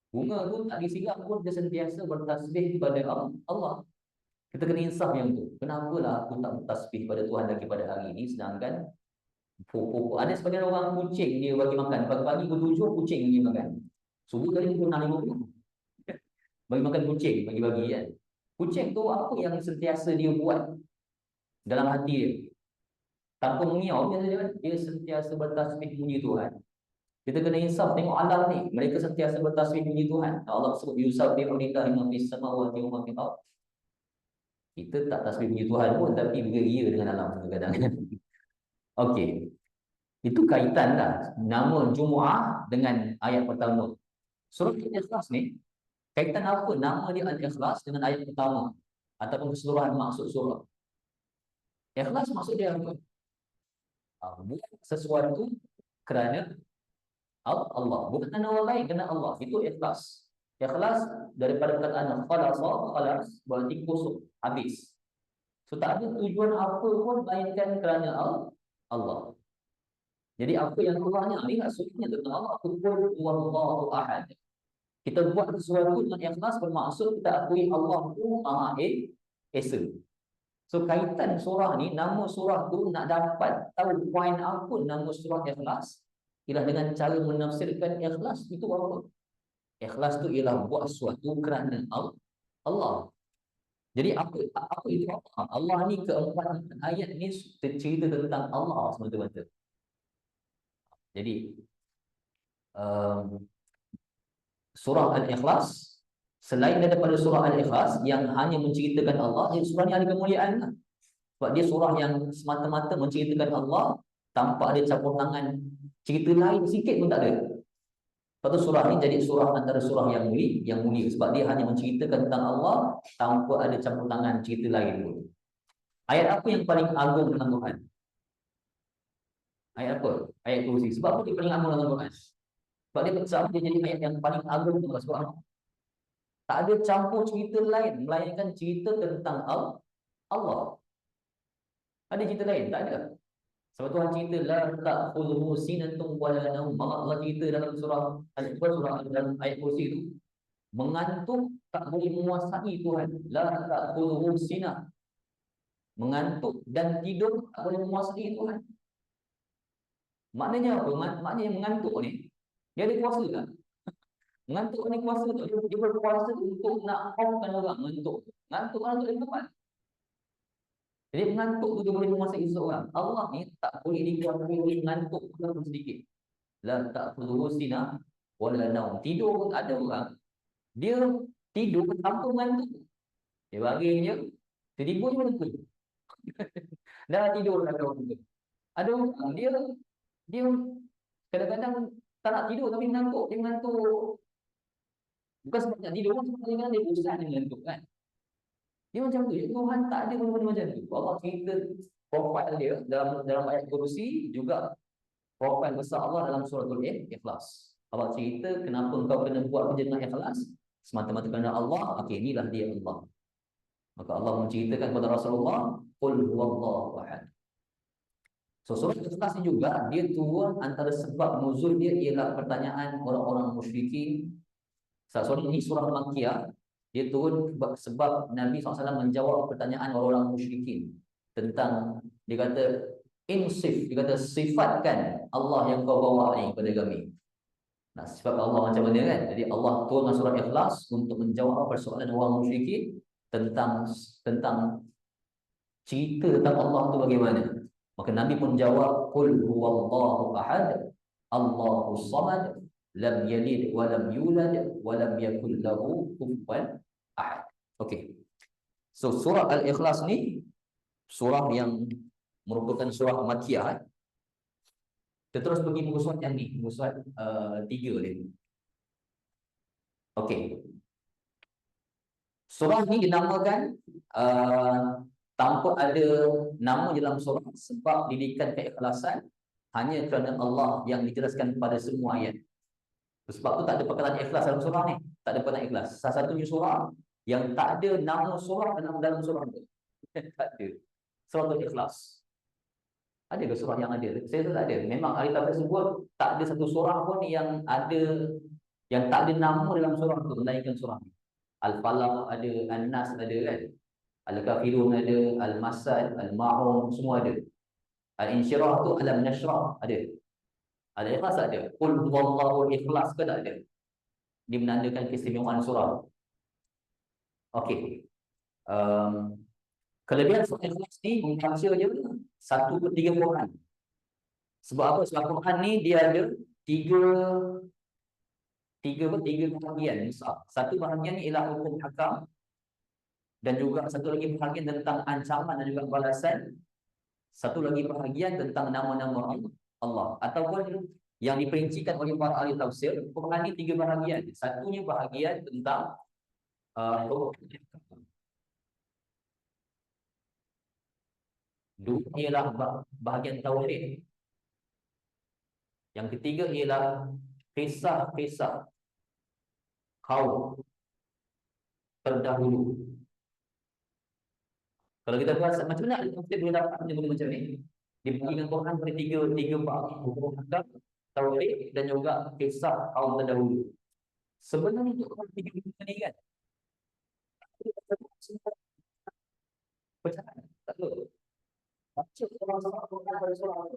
Bunga tu tak disiram pun dia sentiasa bertasbih kepada Allah. Kita kena insaf yang tu. Kenapalah aku tak bertasbih pada Tuhan lagi pada hari ini, sedangkan pokok ada sebagian orang kucing dia bagi makan. Pagi-pagi pukul 7 kucing dia makan. Subuh tadi pukul 6.50 bagi makan kucing bagi-bagi kan. Kucing tu apa yang sentiasa dia buat dalam hati dia? Tanpa mengiau dia sentiasa bertasbih puji Tuhan. Kita kena insaf tengok alam ni. Mereka sentiasa bertasbih puji Tuhan. Allah sebut yusabbihu lillahi ma fis samawati wa ma fil ardh. Kita tak tasbih puji Tuhan pun, tapi beria dengan alam kadang-kadang. Okey. Itu kaitan dah nama Jumaat dengan ayat pertama. Surah Al-Ikhlas ni, kaitan apa nama dia Al-Ikhlas dengan ayat pertama? Ataupun keseluruhan maksud surah. Ikhlas maksud dia apa? Buat sesuatu kerana Allah. Bukan kerana orang lain, kerana Allah. Itu ikhlas. Ikhlas daripada perkataan khalas berarti kosong, habis. So tak ada tujuan apa pun melainkan kerana Allah. Jadi apa yang Allahnya ni maksudnya tentang Allah, qul huwallahu ahad. Kita buat sesuatu dengan ikhlas bermaksud kita akui Allah tu Maha Esa. So kaitan surah ni, nama surah tu nak dapat tahu poin apa nama surah ikhlas, ialah dengan cara menafsirkan ikhlas itu apa. Ikhlas tu ialah buat sesuatu kerana Allah. Jadi apa itu Allah? Allah ni keempat ayat ni cerita tentang Allah semata-mata. Jadi um, surah Al-Ikhlas, selain daripada surah Al-Ikhlas yang hanya menceritakan Allah, surah ni ada kemuliaan lah. Sebab dia surah yang semata-mata menceritakan Allah tanpa ada campur tangan cerita lain sikit pun tak ada. Sebab tu surah ni jadi surah antara surah yang mulia sebab dia hanya menceritakan tentang Allah tanpa ada campur tangan cerita lain pun. Ayat apa yang paling agung dalam Quran? Ayat apa? Ayat kursi. Sebab apa dia paling agung dalam Quran? Sebab dia jadi ayat yang paling agung tu. Sebab apa? Tak ada campur cerita lain melainkan cerita tentang Allah. Ada cerita lain? Tak ada. Sebab Tuhan cerita la ta'khudhuhu sinatun wa la naum. Allah cerita dalam surah dalam ayat kursi itu, mengantuk tak boleh menguasai Tuhan. La ta'khudhuhu sinah. Mengantuk dan tidur tak boleh menguasai Tuhan. Maknanya apa? Maknanya mengantuk ni dia ada kuasa tak? Mengantuk ni kuasa tak? Dia berkuasa untuk nak haumkan orang mengantuk. Mengantuk orang tak boleh buat. Jadi mengantuk tu dia boleh menguasai seseorang. Allah ni tak boleh dikuasai oleh mengantuk pun sedikit. La ta'khudhuhu sinah wa la naum. Tidur pun ada orang, dia tidur tanpa mengantuk. Dia bagi je, tiba-tiba dia mengantuk. Dah tidur dah ada orang tu. Ada orang dia kadang-kadang tak nak tidur tapi mengantuk. Dia mengantuk. Bukan sebab nak tidur, sebab dia bosan dia mengantuk kan. Dia macam tu. Tuhan tak ada benda-benda macam tu. Allah cerita profil dia dalam ayat kursi, juga profil besar Allah dalam surah Al-Ikhlas. Allah cerita kenapa engkau kena buat kerja dengan ikhlas, semata-mata kerana Allah. Okey, inilah dia Allah. Maka Allah menceritakan kepada Rasulullah, qul huwallahu ahad. So surah Al-Ikhlas ni juga dia turun, antara sebab nuzul dia ialah pertanyaan orang-orang musyrikin. Sorry, ini surah Makkiyah. Dia turun sebab Nabi SAW menjawab pertanyaan orang-orang musyrikin tentang, dia kata insif, dia kata sifatkan Allah yang kau bawa ni kepada kami. Nah, sifat Allah macam mana kan? Jadi Allah turun surah Ikhlas untuk menjawab persoalan orang musyrikin tentang cerita tentang Allah tu bagaimana. Maka Nabi pun jawab, qul huwallahu ahad, Allahus samad, lam yalid wa lam yulad wa lam yakul lahu kufuwan ahad. Okey. So surah Al-Ikhlas ni surah yang merupakan surah Makkiyah. Kita terus pergi muka surat yang ni, muka surat 3 dia. Okey. Surah ni dinamakan tanpa ada nama dalam surah sebab didikan keikhlasan hanya kerana Allah yang dijelaskan pada semua ayat. Sebab tu tak ada perkataan ikhlas dalam surah ni. Tak ada perkataan ikhlas. Salah satunya surah yang tak ada nama surah dalam surah tu. Tak ada. Surah Al-Ikhlas. Ada ke surah yang ada? Saya rasa tak ada. Memang ahli tafsir sebut tak ada satu surah pun yang ada, yang tak ada nama dalam surah tu melainkan surah ni. Al-Falaq ada, An-Nas ada kan. Al-Kafirun ada, Al-Masad, Al-Ma'un, semua ada. Al-Insyirah tu Alam Nashrah ada. Al-Ikhlas tak ada. Qul huwallahu ikhlas ke tak ada. Dia menandakan keistimewaan surah. Okey. Kelebihan surah Ikhlas ni membaca je 1/3 Quran. Sebab apa? Sebab Quran ni dia ada tiga bahagian besar. Satu bahagian ni ialah hukum hakam, dan juga satu lagi bahagian tentang ancaman dan juga balasan. Satu lagi bahagian tentang nama-nama Allah. Ataupun yang diperincikan oleh para ahli tafsir, Quran ni 3 bahagian. Satunya bahagian tentang dua ialah bahagian tauhid. Yang ketiga ialah kisah-kisah kaum terdahulu. Kalau kita bahas macam mana tafsir boleh dapat benda macam ni? Dibagikan Quran pada tiga bab, hukum hadap, tauhid dan juga kisah kaum terdahulu. Sebenarnya Quran tiga bab ni kan, pecahan, tak tahu. Baca Quran pada surah apa?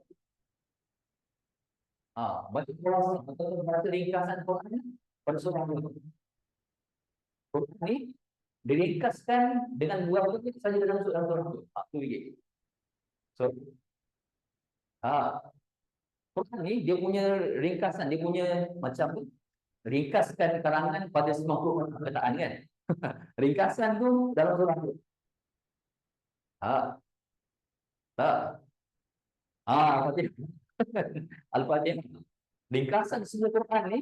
Baca Quran atau baca ringkasan Quran pada surah apa? Quran ni diringkaskan dengan dua bait saja dalam surah itu. Itu dia. So, Quran ni dia punya ringkasan, dia punya macam tu, ringkaskan karangan pada 90 perkataan kan. Ringkasan tu dalam surah tu. Ha, tak. Fatihah. Al-Fatihah. Ringkasan semua Quran ni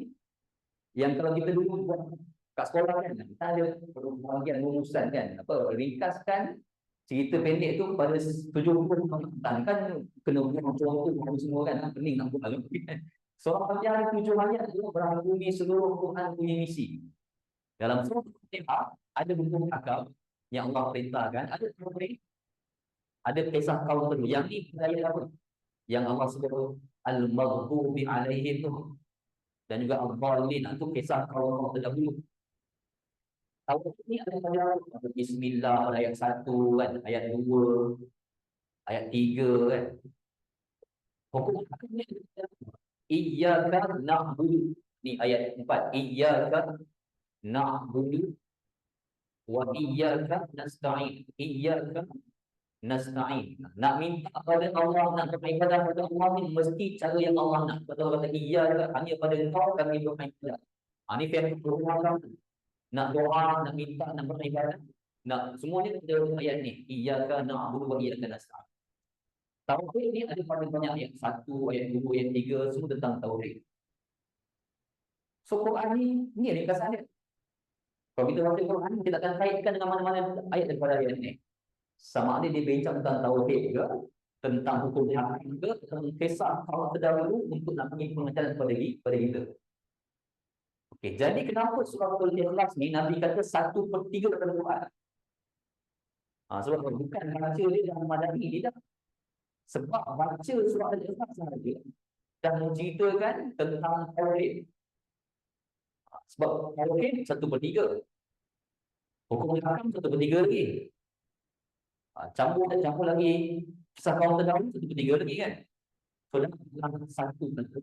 yang kalau kita dulu buat kat sekolah kan, kita ada bahagian rumusan kan, apa, ringkaskan cerita pendek tu pada 70 perkataan kan, kena buat contoh semua kan, pening nak buat lagi kan. Surah Fatihah ada 7 ayat tu merangkumi seluruh Quran punya misi. Dalam surah Fatihah ada hukum akal yang Allah perintahkan, ada tauhid, ada kisah kaum terdahulu. Yang ni ayat apa? Yang Allah sebut al-maghdubi alaihim tu, dan juga al-dhalin, itu kisah kaum terdahulu. Tauhid ni ada pada Bismillah pada ayat 1 kan, ayat 2, ayat 3 kan. Hukum akal ni iyyaka na'budu. Ni ayat 4. Iyyaka na'budu wa iyyaka nasta'in. Iyyaka nasta'in. Nak minta pada Allah, nak beribadah pada Allah ni mesti cara yang Allah nak. Betul kata iyyaka, hanya pada Engkau kami beribadah. Ni firman Allah. Nak doa, nak minta, nak beribadah, nak semuanya ada ayat ni. Iyyaka na'budu wa iyyaka nasta'in. Tauhid ni ada pada banyak ayat 1, ayat 2, ayat 3, semua tentang tauhid. So Quran ni ringkasan dia. Kalau kita baca Quran, kita akan kaitkan dengan mana-mana ayat daripada ayat ni. Sama ada dia bincang tentang tauhid ke, tentang hukum hakim ke, tentang kisah kaum terdahulu untuk nak bagi pengajaran kepada kita. Okey, jadi kenapa surah Al-Ikhlas ni Nabi kata 1/3 daripada Quran? Sebab bukan baca dia dalam madani dia dah. Sebab baca surah Al-Ikhlas sahaja dah menceritakan tentang tauhid. Sebab tauhid 1/3. Hukum hakam 1/3 lagi. Campur lagi kisah kaum terdahulu 1/3 lagi kan. So dalam 1/3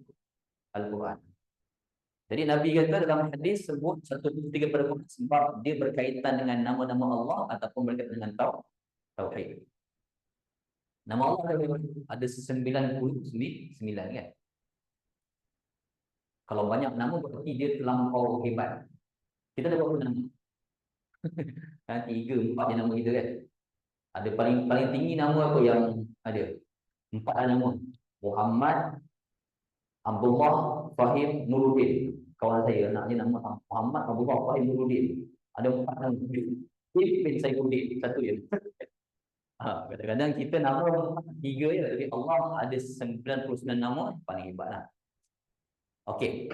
Al-Quran. Jadi Nabi kata dalam hadis sebut 1/3 pada Quran sebab dia berkaitan dengan nama-nama Allah ataupun berkaitan dengan tauhid. Nama Allah ada 99 kan. Kalau banyak nama berarti dia terlampau hebat. Kita ada berapa nama? 3, 4 je nama kita kan. Ada paling tinggi nama apa yang ada? 4 nama. Muhammad, Abdullah, Fahim, Nuruddin. Kawan saya anaknya nama Muhammad, Abdullah, Fahim, Nuruddin. Ada 4 nama. Bin Saifuddin satu je. Kadang-kadang kita nama 3 je, tapi Allah ada 99 nama, paling hebatlah. Okey.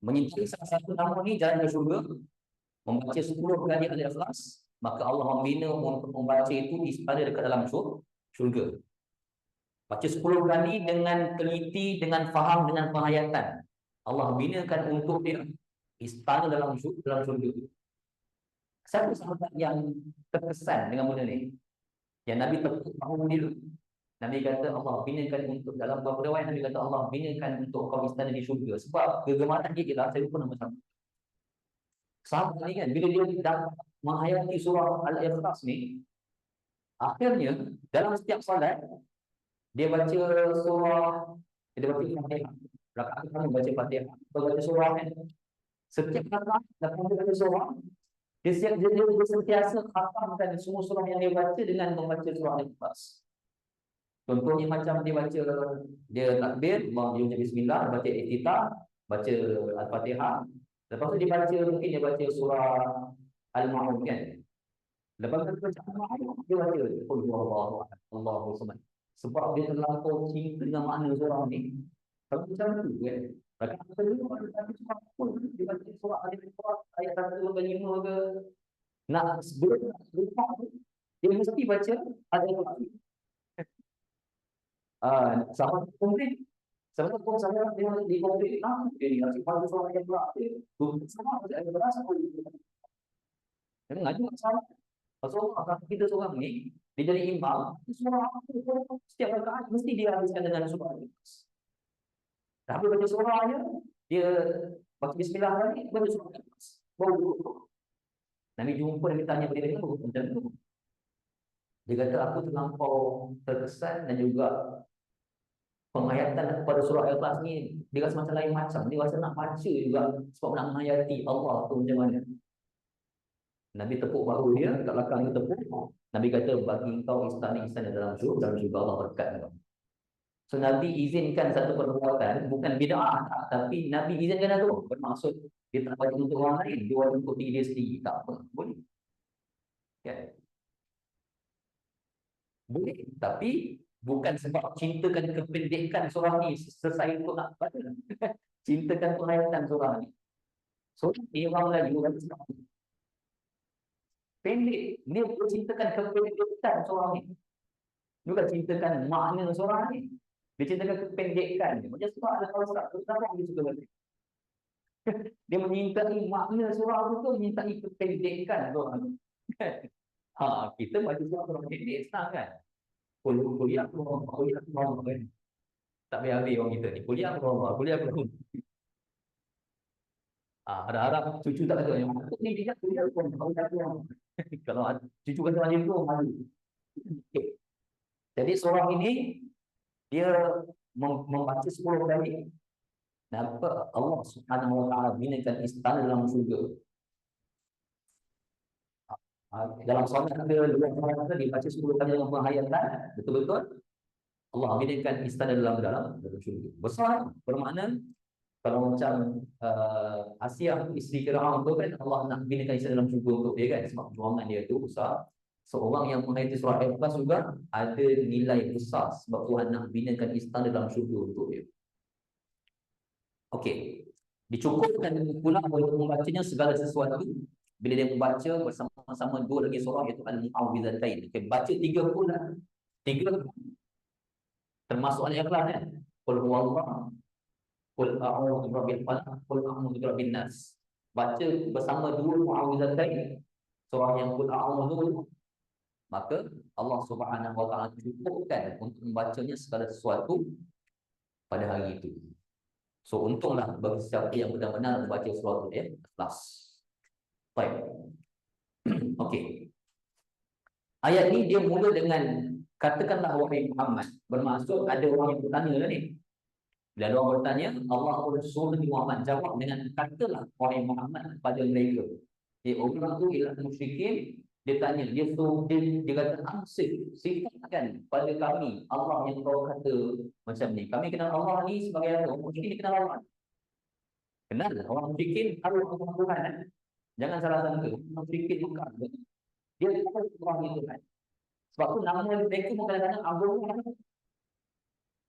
Menyintai salah satu nama ni jalan ke syurga. Membaca 10 kali Al-Ikhlas, maka Allah membina untuk membaca itu di istana dekat dalam syurga. Baca 10 kali dengan teliti, dengan faham, dengan penghayatan. Allah binakan untuk dia istana dalam syurga. Siapa sahabat yang terkesan dengan benda ni? Yang Nabi tahu dulu. Nabi kata Allah binakan untuk, dalam beberapa riwayat Nabi kata Allah binakan untuk kau istana di syurga. Sebab kegemaran dia ialah, saya lupa nama sahabat ni kan, bila dia dah menghayati surah Al-Ikhlas ni, akhirnya dalam setiap salat dia baca surah, dia baca Fatihah. Rakaat pertama baca Fatihah, baca surah kan. Setiap rakaat lepas dia baca surah, dia sentiasa hafalkan semua surah yang dia baca dengan membaca surah Al-Ikhlas. Contohnya macam dia baca, dia takbir, dia baca bismillah, baca iftitah, baca Al-Fatihah. Lepas tu dia baca, mungkin dia baca surah Al-Ma'un kan. Lepas tu dia baca Al-Ma'un, dia baca Qul huwallahu ahad, Allahu samad. Sebab dia terlampau cinta dengan makna surah ni. Kalau macam tu kan. Rakaat kedua dia baca surah Qul, dia baca surah Al-Ikhlas ayat 1 ke 5 ke. Nak sebelum dia mesti baca Al-Ikhlas. sama konflik. Sama pun saya di konflik nah, jadi nasi pagi soal yang berarti sama ada berasa jadi ngaji sama. Pasal akan kita seorang ni dia jadi imam, surah setiap rakaat mesti dia habiskan dengan surah Al-Ikhlas. Tapi baca surahnya dia baca bismillah lagi baca surah Al-Ikhlas. Baru Nabi jumpa dia tanya pada dia macam tu. Dia kata aku terlampau terkesan dan juga penghayatan kepada surah Al-Ikhlas ni dia rasa macam lain macam. Dia rasa nak baca juga sebab nak menghayati Allah tu macam mana. Nabi tepuk bahu dia, kat belakang dia tepuk. Nabi kata bagi engkau istana-istana dalam syurga Allah berkat kau. So Nabi izinkan satu perbuatan bukan bid'ah tapi Nabi izinkan itu bermaksud dia tak wajib untuk orang lain, dia wajib untuk diri dia sendiri. Tak apa, boleh. Kan? Boleh, tapi bukan sebab cintakan kependekan surah ni selesai untuk nak baca. Cintakan penghayatan surah ni. So dia orang Melayu lagi pendek, dia cintakan kependekan surah ni. Bukan cintakan makna surah ni. Dia cintakan kependekan dia. Macam sebab ada kalau tak kenapa dia suka baca. Dia menyintai makna surah tu menyintai kependekan surah ni. Kita baca surah pendek senang kan. Kuliah kan. Tak payah habis orang kita ni. Kuliah ada harap cucu tak kata yang aku ni dia kuliah pun kalau cucu kata macam tu malu. Okay. Jadi surah ini dia membaca 10 kali. Nampak Allah Subhanahu Wa Taala binakan istana dalam syurga. Dalam solat dia luar solat dia baca 10 kali dengan penghayatan betul-betul Allah binakan istana dalam syurga. Besar bermakna kalau macam Asia isteri Firaun tu kan Allah nak binakan istana dalam syurga untuk dia kan sebab perjuangan dia tu besar. Seorang yang menghayati surah Al-Ikhlas juga ada nilai besar sebab Tuhan nak binakan istana dalam syurga untuk dia. Okey. Dicukupkan pula untuk membacanya segala sesuatu bila dia membaca bersama-sama dua lagi surah iaitu Al-Mu'awwidhatain. Okey, baca 3 pula. 3 termasuk Al-Ikhlas kan. Qul huwallahu Qul a'udzu birabbil falaq, Qul a'udzu birabbin nas. Baca bersama 2 Mu'awwidhatain. Surah yang Qul a'udzu maka Allah Subhanahu Wa Taala cukupkan untuk membacanya segala sesuatu pada hari itu. So untunglah bagi siapa yang benar-benar membaca surah Al-Ikhlas. Baik. Okey. Ayat ni dia mula dengan katakanlah wahai Muhammad. Bermaksud ada orang yang bertanya lah ni. Bila ada orang bertanya, Allah Rasul Muhammad jawab dengan katalah wahai Muhammad kepada mereka. Orang tu ialah musyrikin. Dia tanya, dia kata amsik, sifatkan pada kami Allah yang kau kata macam ni. Kami kenal Allah ni sebagai orang musyrikin kenal Allah. Kenal orang musyrikin harus Tuhan kan? Jangan salah sangka. Orang musyrikin bukan. Dia bukan orang itu kan. Sebab tu nama mereka kadang-kadang agama.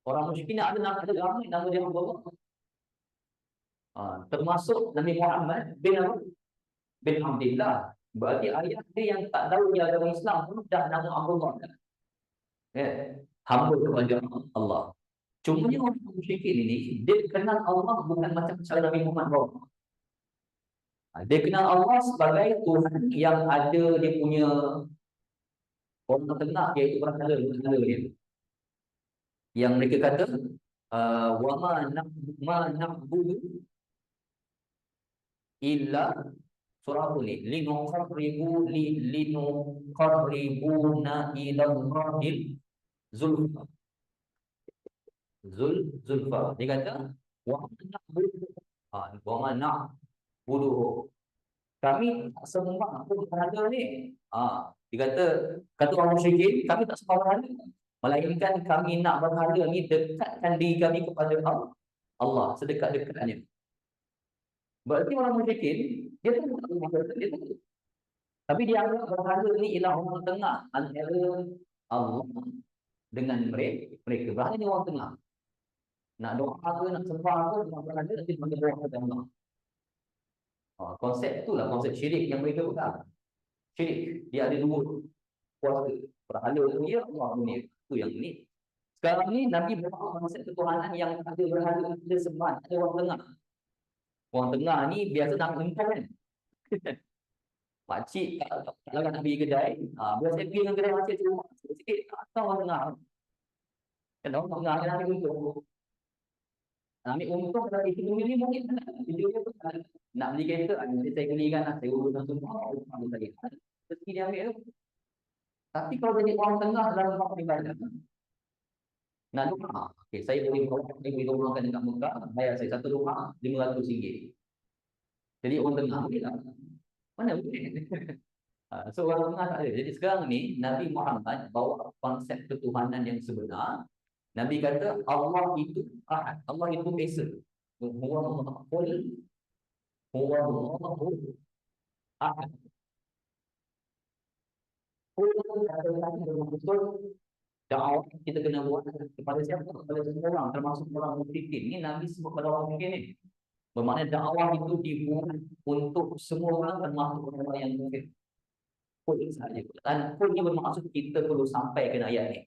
Orang musyrikin ada nama dia agama. Termasuk Nabi Muhammad bin Abdullah. Berarti ayah dia yang tak tahu dia agama Islam pun dah nama Allah kan. Hamba kepada Allah. Cuma orang musyrikin ini dia kenal Allah bukan macam cara Nabi Muhammad bawa. Dia kenal Allah sebagai Tuhan yang ada dia punya orang tengah iaitu berhala dia. Yang mereka kata wa ma na'budu illa surah apa ni? Linuqarribuna ila Allahil zulfa. Zulfa. Dia kata wa ma na'budu. Kami tak sembah pun berhala ni. Dia kata orang musyrikin, kami tak sembah berhala. Melainkan kami nak berhala ni dekatkan diri kami kepada Allah sedekat-dekatnya. Berarti orang musyrikin dia tu bukan berhala dia tu. Tapi dia anggap berhala ni ialah orang tengah antara Allah dengan mereka. Berhala ni orang tengah. Nak doa ke, nak sembah ke, nak berhala nanti bagi doa kepada Allah. Konsep itulah konsep syirik yang mereka pegang. Syirik dia ada 2 kuasa. Berhala dia Allah ni. Itu yang ni. Sekarang ni Nabi bawa konsep ketuhanan yang ada berhala, ada sembahan, ada orang tengah. Orang tengah ni biasa nak untung kan. Pakcik kalau nak pergi kedai, biasa pergi dengan kedai pakcik tu sikit, atau orang tengah. Kan orang tengah kan ambil untung. Ambil untung dari itu ni mungkin video dia nak beli kereta, nanti saya belikan lah, saya uruskan semua, uruskan lagi. Rezeki dia ambil tu. Tapi kalau jadi orang tengah dalam rumah ibadah, nak rumah, okay, saya boleh rumahkan dekat Mekah, bayar saya satu rumah RM500. Jadi orang tengah boleh tak? Mana boleh? So orang tengah tak ada. Jadi sekarang ni Nabi Muhammad bawa konsep ketuhanan yang sebenar. Nabi kata Allah itu ahad, Allah itu esa. Huwa Allahu ahad. Betul dakwah kita kena buat kepada siapa? Kepada semua orang, termasuk orang musyrikin. Ini Nabi sebut kepada orang musyrikin ni. Bermakna dakwah itu dibuat untuk semua orang, termasuk orang yang musyrik. Kul saja. Dan kul ni bermaksud kita perlu sampaikan ayat ni.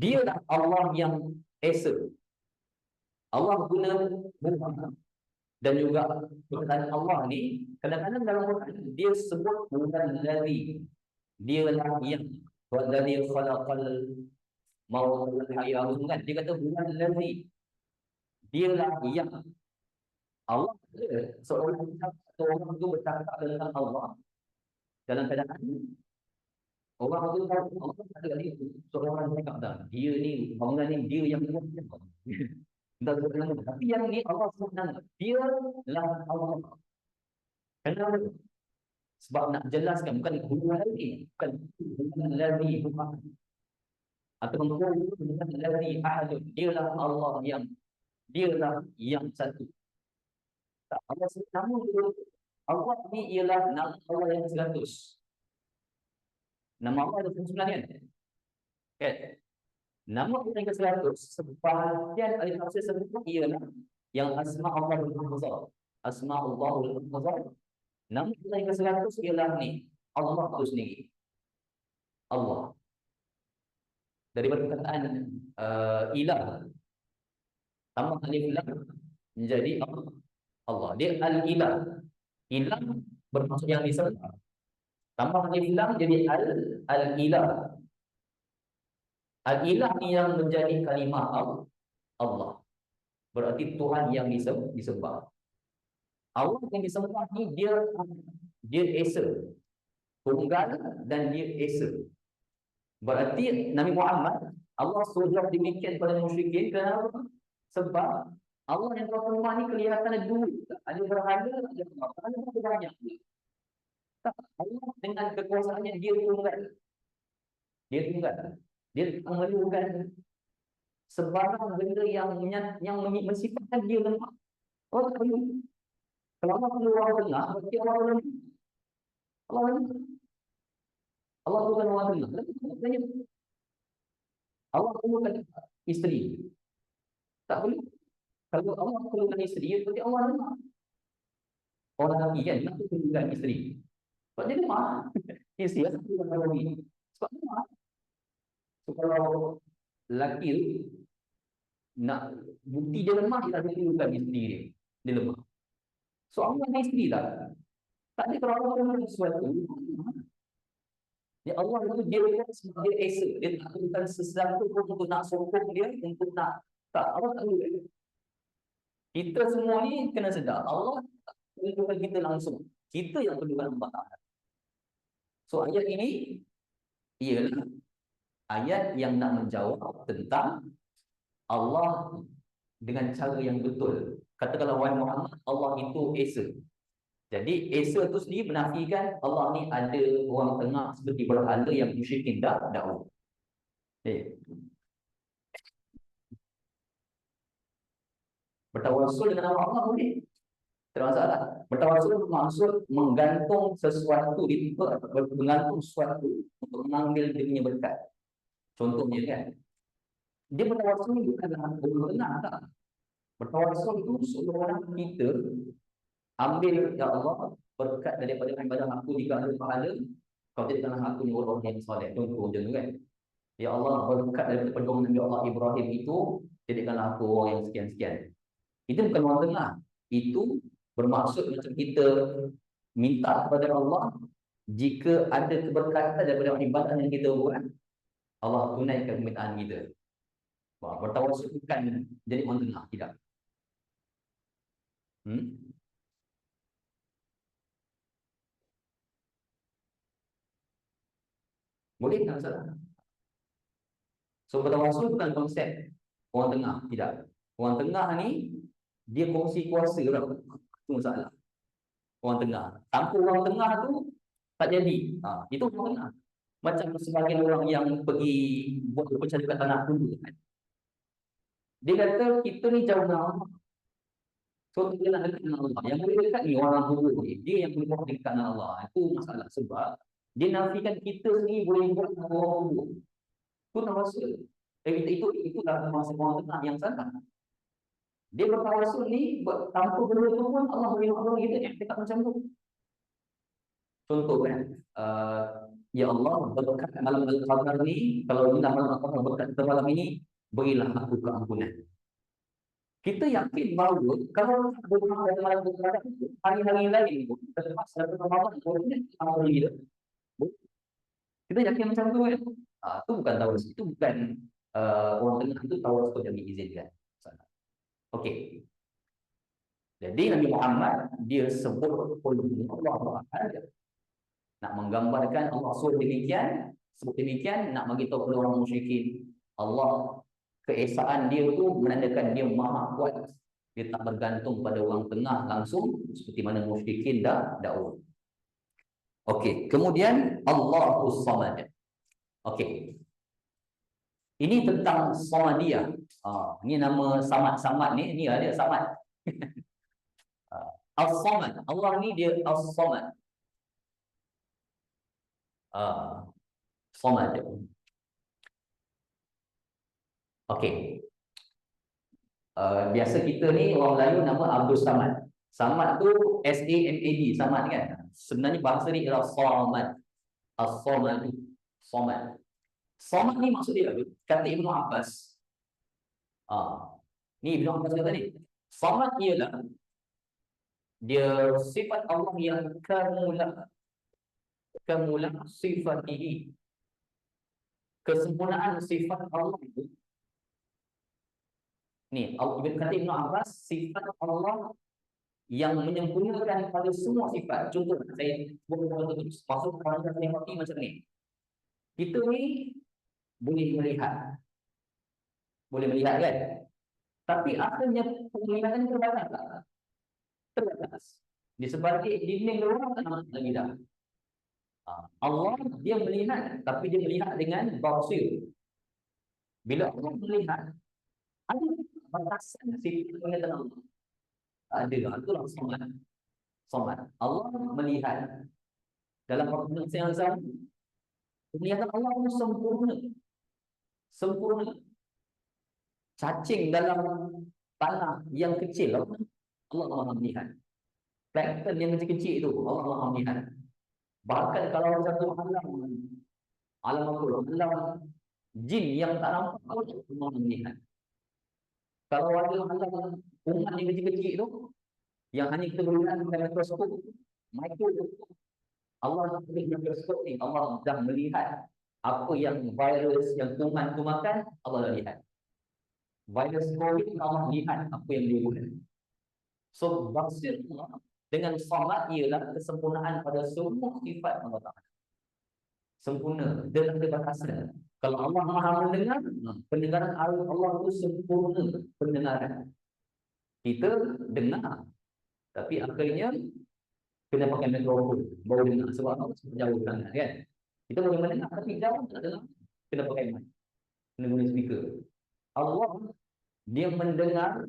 Dia lah Allah yang esa. Allah guna Muhammad dan juga perkataan Allah ni kadang-kadang dalam Quran dia sebut bukan dari dia lah yang dari khalaqal maut wal hayat kan, dia kata bukan dari dia lah yang Allah seorang itu bercakap tentang Allah dalam keadaan orang tu tahu Allah ada ni seorang cakap dah dia ni bangunan ni dia yang buat entah bagaimana. Tapi yang ni Allah SWT dia lah Allah. Kenapa? Sebab nak jelaskan bukan huwa lagi, bukan huwa lagi bukan atau bukan lagi ahad. Dia lah Allah yang dia lah yang satu. Tak, Allah SWT Allah ni ialah nama Allah yang 100. Nama Allah ada 9 kan? Kan? Nama Allah yang ke-100 sebahagian ahli tafsir sebut ialah yang asma Allah al-huzar. Asma Allah al-huzar. Nama Allah yang ke-100 ialah ni Allah itu sendiri. Allah. Dari perkataan ilah tambah alif lam menjadi Allah. Dia al-ilah. Ilah bermaksud yang disembah. Tambah alif lam jadi al-ilah. Al-ilah ni yang menjadi kalimah Allah. Berarti Tuhan yang disembah. Allah yang disembah ni dia esa. Tunggal dan dia esa. Berarti Nabi Muhammad Allah suruh demikian pada musyrikin. Kenapa? Sebab Allah yang tuan rumah ni kelihatan ada dua. Ada berhala, ada banyak. Tak, Allah dengan kekuasaannya dia tunggal. Dia tunggal. Dia memerlukan sebarang benda yang mensifatkan dia lemah. Allah tak perlu. Kalau Allah perlu orang tengah, berarti Allah lemah. Allah lemah. Allah bukan orang tengah. Allah perlukan isteri. Tak perlu. Kalau Allah perlukan isteri, berarti Allah lemah. Orang lelaki kan, nak perlukan isteri. Sebab dia lemah. Isteri asal perlukan orang lelaki. Sebab lemah. So, kalau lelaki tu nak bukti dia lemah, dia tak perlukan isteri dia. Dia lemah. So Allah ada isteri tak? Tak ada. Kalau Allah perlukan sesuatu, ya Allah itu dia esa. Dia tak perlukan sesuatu untuk nak sokong dia, untuk nak tak. Allah tak perlu. Kita semua ni kena sedar Allah tak perlukan kita langsung. Kita yang perlukan Allah Ta'ala. So ayat ini ialah ayat yang nak menjawab tentang Allah dengan cara yang betul. Katakanlah wahai Muhammad, Allah itu esa. Jadi esa itu sendiri menafikan Allah ni ada orang tengah seperti berhala yang musyrikin dakwah. Bertawassul dengan nama Allah boleh. Tak masalah. Bertawassul bermaksud menggantung sesuatu di menggantung sesuatu untuk mengambil dia punya berkat. Contohnya kan, dia bertawassul bukanlah benar tak? Bertawassul itu seorang kita ambil ya Allah berkat daripada ibadah aku jika ada pahala, kau jadikanlah aku ni orang yang soleh. Contoh je kan. Ya Allah, berkat daripada pedoman Nabi Allah Ibrahim itu, jadikanlah aku orang yang sekian-sekian. Itu bukan orang tengah. Itu bermaksud macam kita minta kepada Allah, jika ada keberkatan daripada ibadah yang kita buat, Allah tunaikan permintaan kita. Bertawassul bukan jadi orang tengah, tidak. Boleh tak salah? So bertawassul bukan konsep orang tengah, tidak. Orang tengah ni dia kongsi kuasa lah. Itu masalah. Orang tengah. Tanpa orang tengah tu tak jadi. Itu orang tengah. Macam sebagian orang yang pergi buat upacara kat tanah dulu kan. Dia kata kita ni jauh dengan Allah. So kita nak dekat dengan Allah. Yang boleh dekat ni orang dulu ni. Dia yang boleh buat dekat dengan Allah. Itu masalah. Sebab dia nafikan kita sendiri boleh buat dengan orang dulu. Itu tawassul. Itulah masa orang tengah yang salah. Dia bertawassul ni tanpa benda tu pun Allah boleh buat kita yang dekat macam tu. Contoh kan, ya Allah, berkat malam Al-Qadar ni, kalau minta malam Al-Qadar berkat kita malam ini, berilah aku keampunan. Kita yakin bahawa kalau berkat pada malam Al-Qadar itu, hari-hari lain pun, terlepas dari Ramadan, boleh amal kita. Kita yakin macam tu kan? Itu bukan tawassul, itu bukan orang tengah, itu tawassul yang diizinkan. Okey. Jadi Nabi Muhammad dia sebut Allah Ta'ala, nak menggambarkan Allah suruh demikian, sebut demikian, nak bagi tahu kepada orang musyrikin Allah, keesaan dia tu menandakan dia maha kuat, dia tak bergantung pada orang tengah langsung seperti mana musyrikin dah dakwah. Okey, kemudian Allahus Samad. Okey. Ini tentang Samadiyah. Ini nama Samad ni ada Samad. As-Samad. Allah ni dia As-Samad. Samad. Okey. Biasa kita ni orang Melayu nama Abdul Samad. Samad tu S-A-M-A-D, Samad kan. Sebenarnya bahasa dia ialah Samad. As-Samad. Samad. Samad ni maksud dia apa? Kata Ibnu Abbas. Ni Ibnu Abbas kata ni. Samad ialah dia sifat Allah yang kamulah sifatihi. Kesempurnaan sifat Allah itu. Ni, kata Ibnu Abbas, sifat Allah yang menyempurnakan pada semua sifat. Contoh, saya masuk pada yang mati macam ni. Kita ni boleh melihat. Boleh melihat kan? Tapi akhirnya penglihatan terbatas tak? Terbatas. Di sebalik dinding luar tak nampak lagi dah. Allah dia melihat, tapi dia melihat dengan basir. Bila Allah melihat, ada batasan sifat penglihatan Allah. Ada, itulah Samad. Samad. Allah melihat dalam waktu yang sama. Penglihatan Allah pun sempurna. Sempurna. Cacing dalam tanah yang kecil, Allah Maha melihat. Plankton yang kecil-kecil itu, Allah Maha melihat. Bahkan kalau satu alam jin yang tak nampak, Allah Maha melihat. Kalau ada alam umat yang kecil-kecil itu, yang hanya kita boleh lihat dengan mikroskop, Allah dengan mikroskop ni, Allah dah melihat apa yang virus yang kuman tu makan, Allah dah lihat. Virus COVID, Allah lihat apa yang dia buat. So, basir Allah dengan Samad ialah kesempurnaan pada semua sifat Allah Ta'ala. Sempurna, dia tak ada batasan. Kalau Allah Maha mendengar, pendengaran Allah itu sempurna pendengaran. Kita dengar, tapi akhirnya kena pakai mikrofon, baru dengar sebab Allah jauh sangat kan. Kita boleh mendengar, tapi jauh tak dengar, kena pakai mic, kena guna speaker. Allah dia mendengar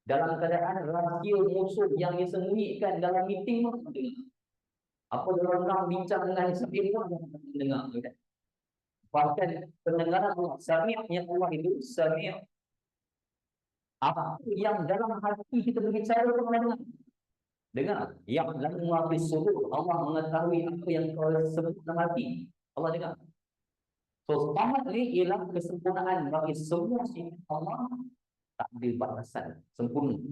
dalam keadaan rahsia musuh yang disembunyikan dalam meeting pun dengar. Apa dalam orang bincang dengan siapa pun dengar kan. Bahkan pendengaran Allah, sami'-nya Allah itu sami'. Apa yang dalam hati kita berbicara pun dengar. Dengar. Yang lalu habis suruh Allah mengetahui apa yang kau sebut dalam hati. Allah dengar. So, Samad ni ialah kesempurnaan bagi semua sifat Allah, tak ada batasan, sempurna.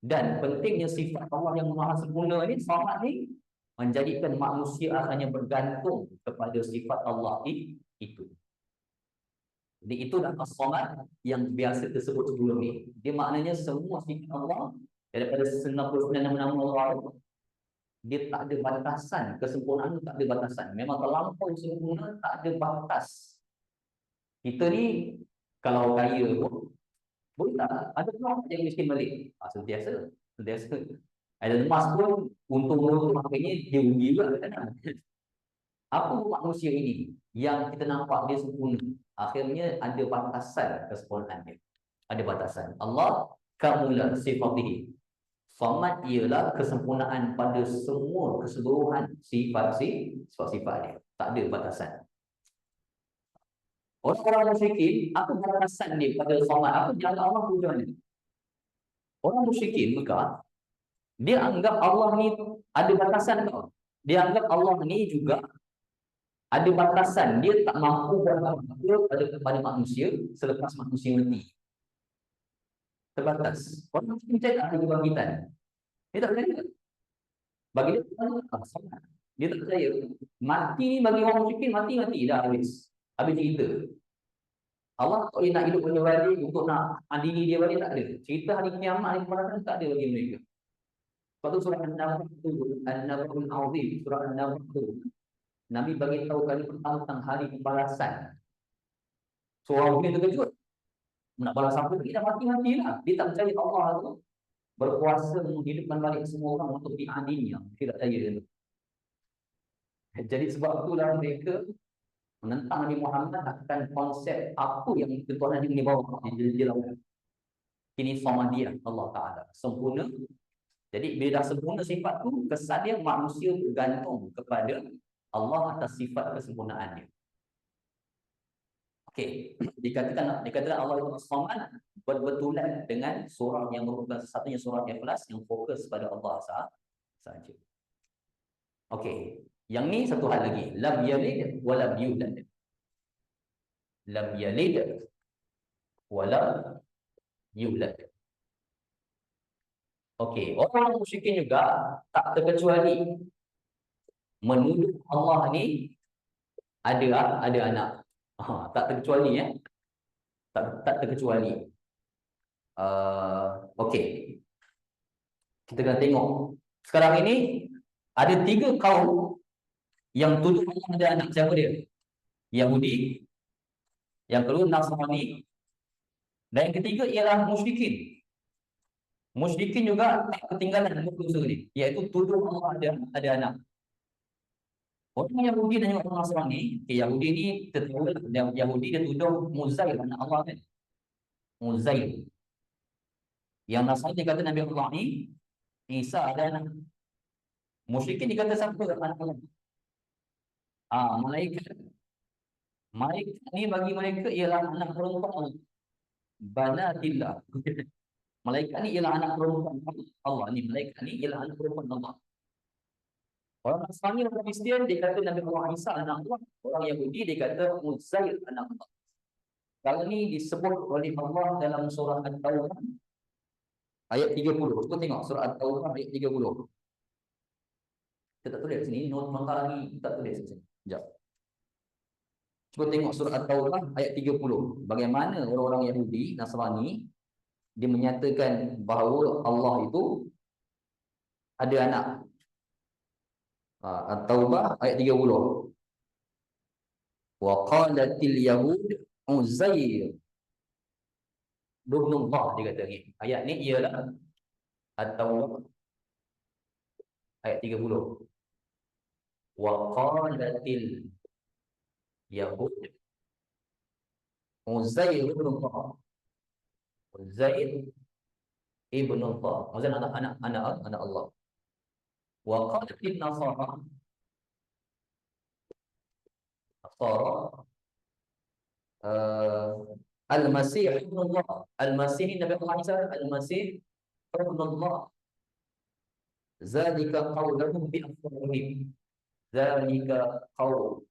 Dan pentingnya sifat Allah yang maha sempurna ni, Samad ni, menjadikan manusia hanya bergantung kepada sifat Allah itu. Jadi itulah as-samad yang biasa disebut sebelum ni. Dia maknanya semua sifat Allah daripada 99 nama Allah, dia tak ada batasan, kesempurnaan tak ada batasan. Memang terlampau sempurna, tak ada batas. Kita ni kalau kaya pun boleh tak? Ada pun yang miskin balik. Sentiasa. Ada emas pun untung maknanya dia rugi juga kan? Apa manusia ini yang kita nampak dia sempurna? Akhirnya ada batasan kesempurnaan dia. Ada batasan. Allah kamula sifatihi. Samad ialah kesempurnaan pada semua keseluruhan sifat-sifat dia. Tak ada batasan. Orang-orang musyrikin, apa batasan dia pada samad? Apa jalan Allah tujuan dia? Orang musyrikin Mekah, dia anggap Allah ni ada batasan tau. Dia anggap Allah ni juga ada batasan. Dia tak mampu buat apa-apa kepada manusia selepas manusia mati. Terbatas. Orang musyrikin tak ada kebangkitan. Dia tak percaya. Bagi dia, sangat. Dia tak percaya. Mati ni bagi orang musyrikin, mati dah habis. Habis cerita. Allah tak boleh nak hidup benda balik untuk nak adili dia balik, tak ada. Cerita hari kiamat ni kemarahan tak ada bagi mereka. Lepas tu surah An-Nahl tu, An-Nahl Azim, surah An-Nahl tu, Nabi bagi tahu kali pertama tentang hari pembalasan. So orang mungkin terkejut. Nak balas apa? Dia dah mati-mati lah. Dia tak percaya Allah tu berkuasa menghidupkan balik semua orang untuk diadilinya. Dia tak percaya dia tu. Jadi sebab itulah mereka menentang Nabi Muhammad akan konsep apa yang ketuhanan ini bawa dia lawan. Ini Samadiyah Allah Ta'ala. Sempurna. Jadi bila dah sempurna sifat tu, kesan dia manusia bergantung kepada Allah atas sifat kesempurnaannya. Okey, dikatakan Allah itu As-Samad berbetulan dengan surah yang merupakan satunya surah Ikhlas yang fokus pada Allah sahaja. Okey, yang ni satu hal lagi, lam yalid wa lam yulad. Lam yalid wa lam yulad. Okey, orang musyrikin juga tak terkecuali menuduh Allah ni ada anak. Tak terkecuali ya. Tak terkecuali. Okey. Kita kena tengok. Sekarang ini ada 3 kaum yang tuduh Allah ada anak. Siapa dia? Yahudi. Yang kedua Nasrani. Dan yang ketiga ialah musyrikin. Musyrikin juga tak ketinggalan dosa ni, iaitu tuduh Allah ada anak. Orang Yahudi dan orang Nasrani, Yahudi ni kita tahu, Yahudi dia tuduh Muzair anak Allah kan. Muzair. Yang Nasrani kata Nabi Allah ni Isa ada anak. Musyrikin dikata siapa anak Allah? Malaikat. Malaikat ni bagi mereka ialah anak perempuan Banatillah. Malaikat ni ialah anak perempuan Allah. Malaikat ni ialah anak perempuan Allah. Orang Nasrani, orang Kristian, dia kata Nabi Allah Isa anak Allah. Orang Yahudi, dia kata Uzair anak Allah. Kalau ni disebut oleh Allah dalam surah At-Taubah ayat 30. Cuba tengok surah At-Taubah ayat 30. Kita tak tulis sini, not mangkal ni tak tulis sini. Sekejap. Cuba tengok surah At-Taubah ayat 30. Bagaimana orang-orang Yahudi, Nasrani, dia menyatakan bahawa Allah itu ada anak. At-Taubah ayat 30. Wa qalatil yahud Uzair ibn Allah, dia kata ni. Ayat ni ialah At-Taubah ayat 30. Wa qalatil yahud Uzair ibn Allah. Uzair ibn Allah. Maksudnya anak Allah. Wa qalatil nasara Al-Masih ibn Allah. Al-Masih ni Nabi Allah Isa, Al-Masih ibn Allah. Zalika qawlahum bi afwahihim. Zalika qawlahum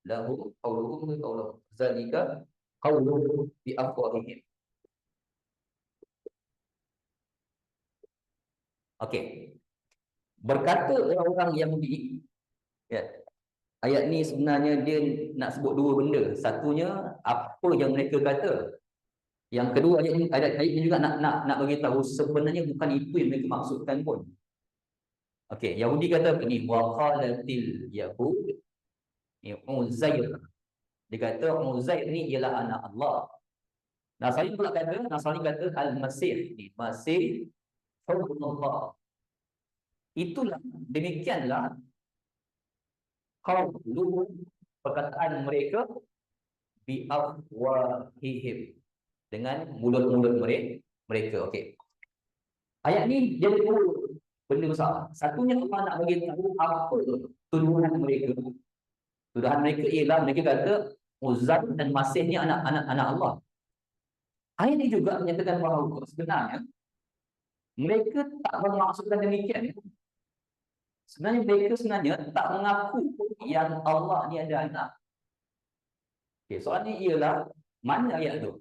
lahum qawluhum qawluhum zalika qawluhum bi afwahihim. Okey. Berkata orang-orang Yahudi, ya, ayat ni sebenarnya dia nak sebut dua benda. Satunya apa yang mereka kata. Yang kedua ayat ini juga nak bagi tahu sebenarnya bukan itu yang mereka maksudkan pun. Okey, Yahudi kata begini, wa qalatil yahud Uzair. Dia kata Uzair ni ialah anak Allah. Nasrani kata Al-Masih ni, Masih Allah. Itulah, demikianlah qaulu, perkataan mereka bi afwahihim, dengan mulut-mulut mereka. Okey. Ayat ni dia ada dua benda besar. Satunya Allah nak bagi tahu apa tuduhan mereka. Tuduhan mereka ialah mereka kata Uzair dan Masih ni anak Allah. Ayat ni juga menyatakan bahawa sebenarnya mereka tak bermaksudkan demikian. Sebenarnya mereka tak mengaku yang Allah ni ada anak. Okay, soalan ni ialah, mana ayat tu?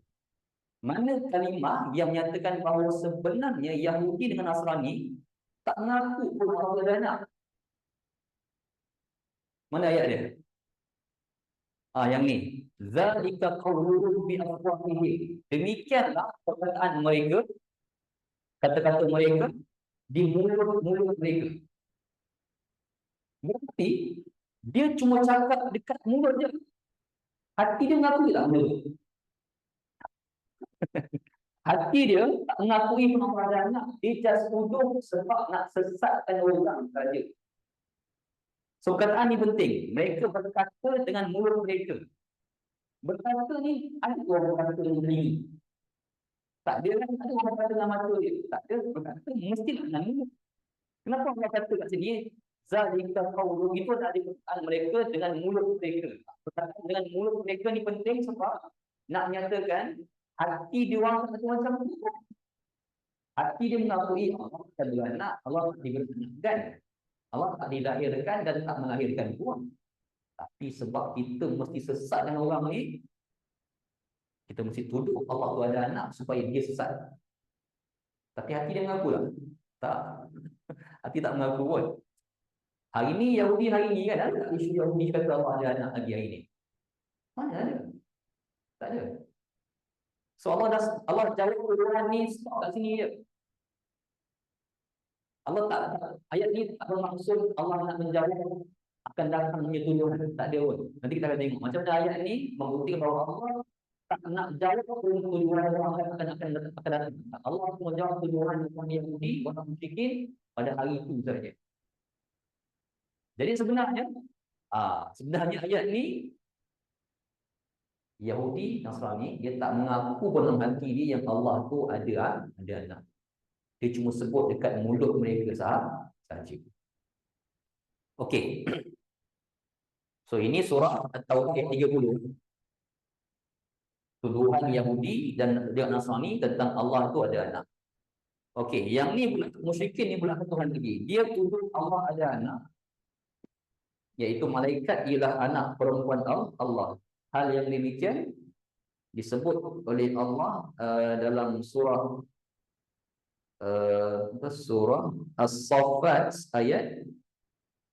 Mana kalimah yang menyatakan bahawa sebenarnya Yahudi dengan Nasrani tak mengaku pun Allah ada anak? Mana ayat dia? Yang ni. Zalika qawluhum bi afwahihim. Demikianlah perkataan mereka, kata-kata mereka di mulut-mulut mereka. Berarti dia cuma cakap dekat mulut je. Hati dia mengaku tak benda tu. Hati dia tak mengakui pun ada anak. Dia just tuduh sebab nak sesatkan orang saja. So perkataan ni penting. Mereka berkata dengan mulut mereka. Berkata ni, ada orang berkata dengan telinga. Tak ada kan, ada orang berkata dengan mata dia. Tak ada, berkata mesti dengan mulut. Kenapa orang kata kat sini Zalika qawluhum, itu ada perkataan mereka dengan mulut mereka. Perkataan dengan mulut mereka ni penting sebab nak menyatakan hati dia orang macam tu. Hati dia mengakui Allah tak ada anak, Allah tak diberikan, Allah tak dilahirkan dan tak melahirkan pun. Tapi sebab kita mesti sesat dengan orang ni, kita mesti tuduh Allah tu ada anak supaya dia sesat. Tapi hati dia mengaku tak? Tak. Hati tak mengaku pun. Hari ni Yahudi hari ni kan ada isu Yahudi kata Allah ada anak lagi hari ni. Mana ada? Tak ada. So Allah jawab tuduhan ni stop kat sini je. Allah tak ayat ni tak bermaksud Allah nak menjawab akan datang punya tuduhan. Tak ada pun. Nanti kita akan tengok macam mana ayat ni membuktikan bahawa Allah tak nak jawab tuduhan orang akan datang. Allah cuma jawab tuduhan orang Yahudi, orang musyrikin pada hari itu saja. Jadi sebenarnya ayat ni Yahudi, Nasrani, dia tak mengaku pun dalam hati dia yang Allah tu ada anak. Dia cuma sebut dekat mulut mereka sahaja. Okey. So ini surah At-Taubah ayat 30. Tuduhan Yahudi dan dia Nasrani tentang Allah tu ada anak. Okey, yang ni pula musyrikin ni pula tuduhan lagi. Dia tuduh Allah ada anak, iaitu malaikat ialah anak perempuan Allah. Hal yang demikian disebut oleh Allah dalam surah As-Saffat ayat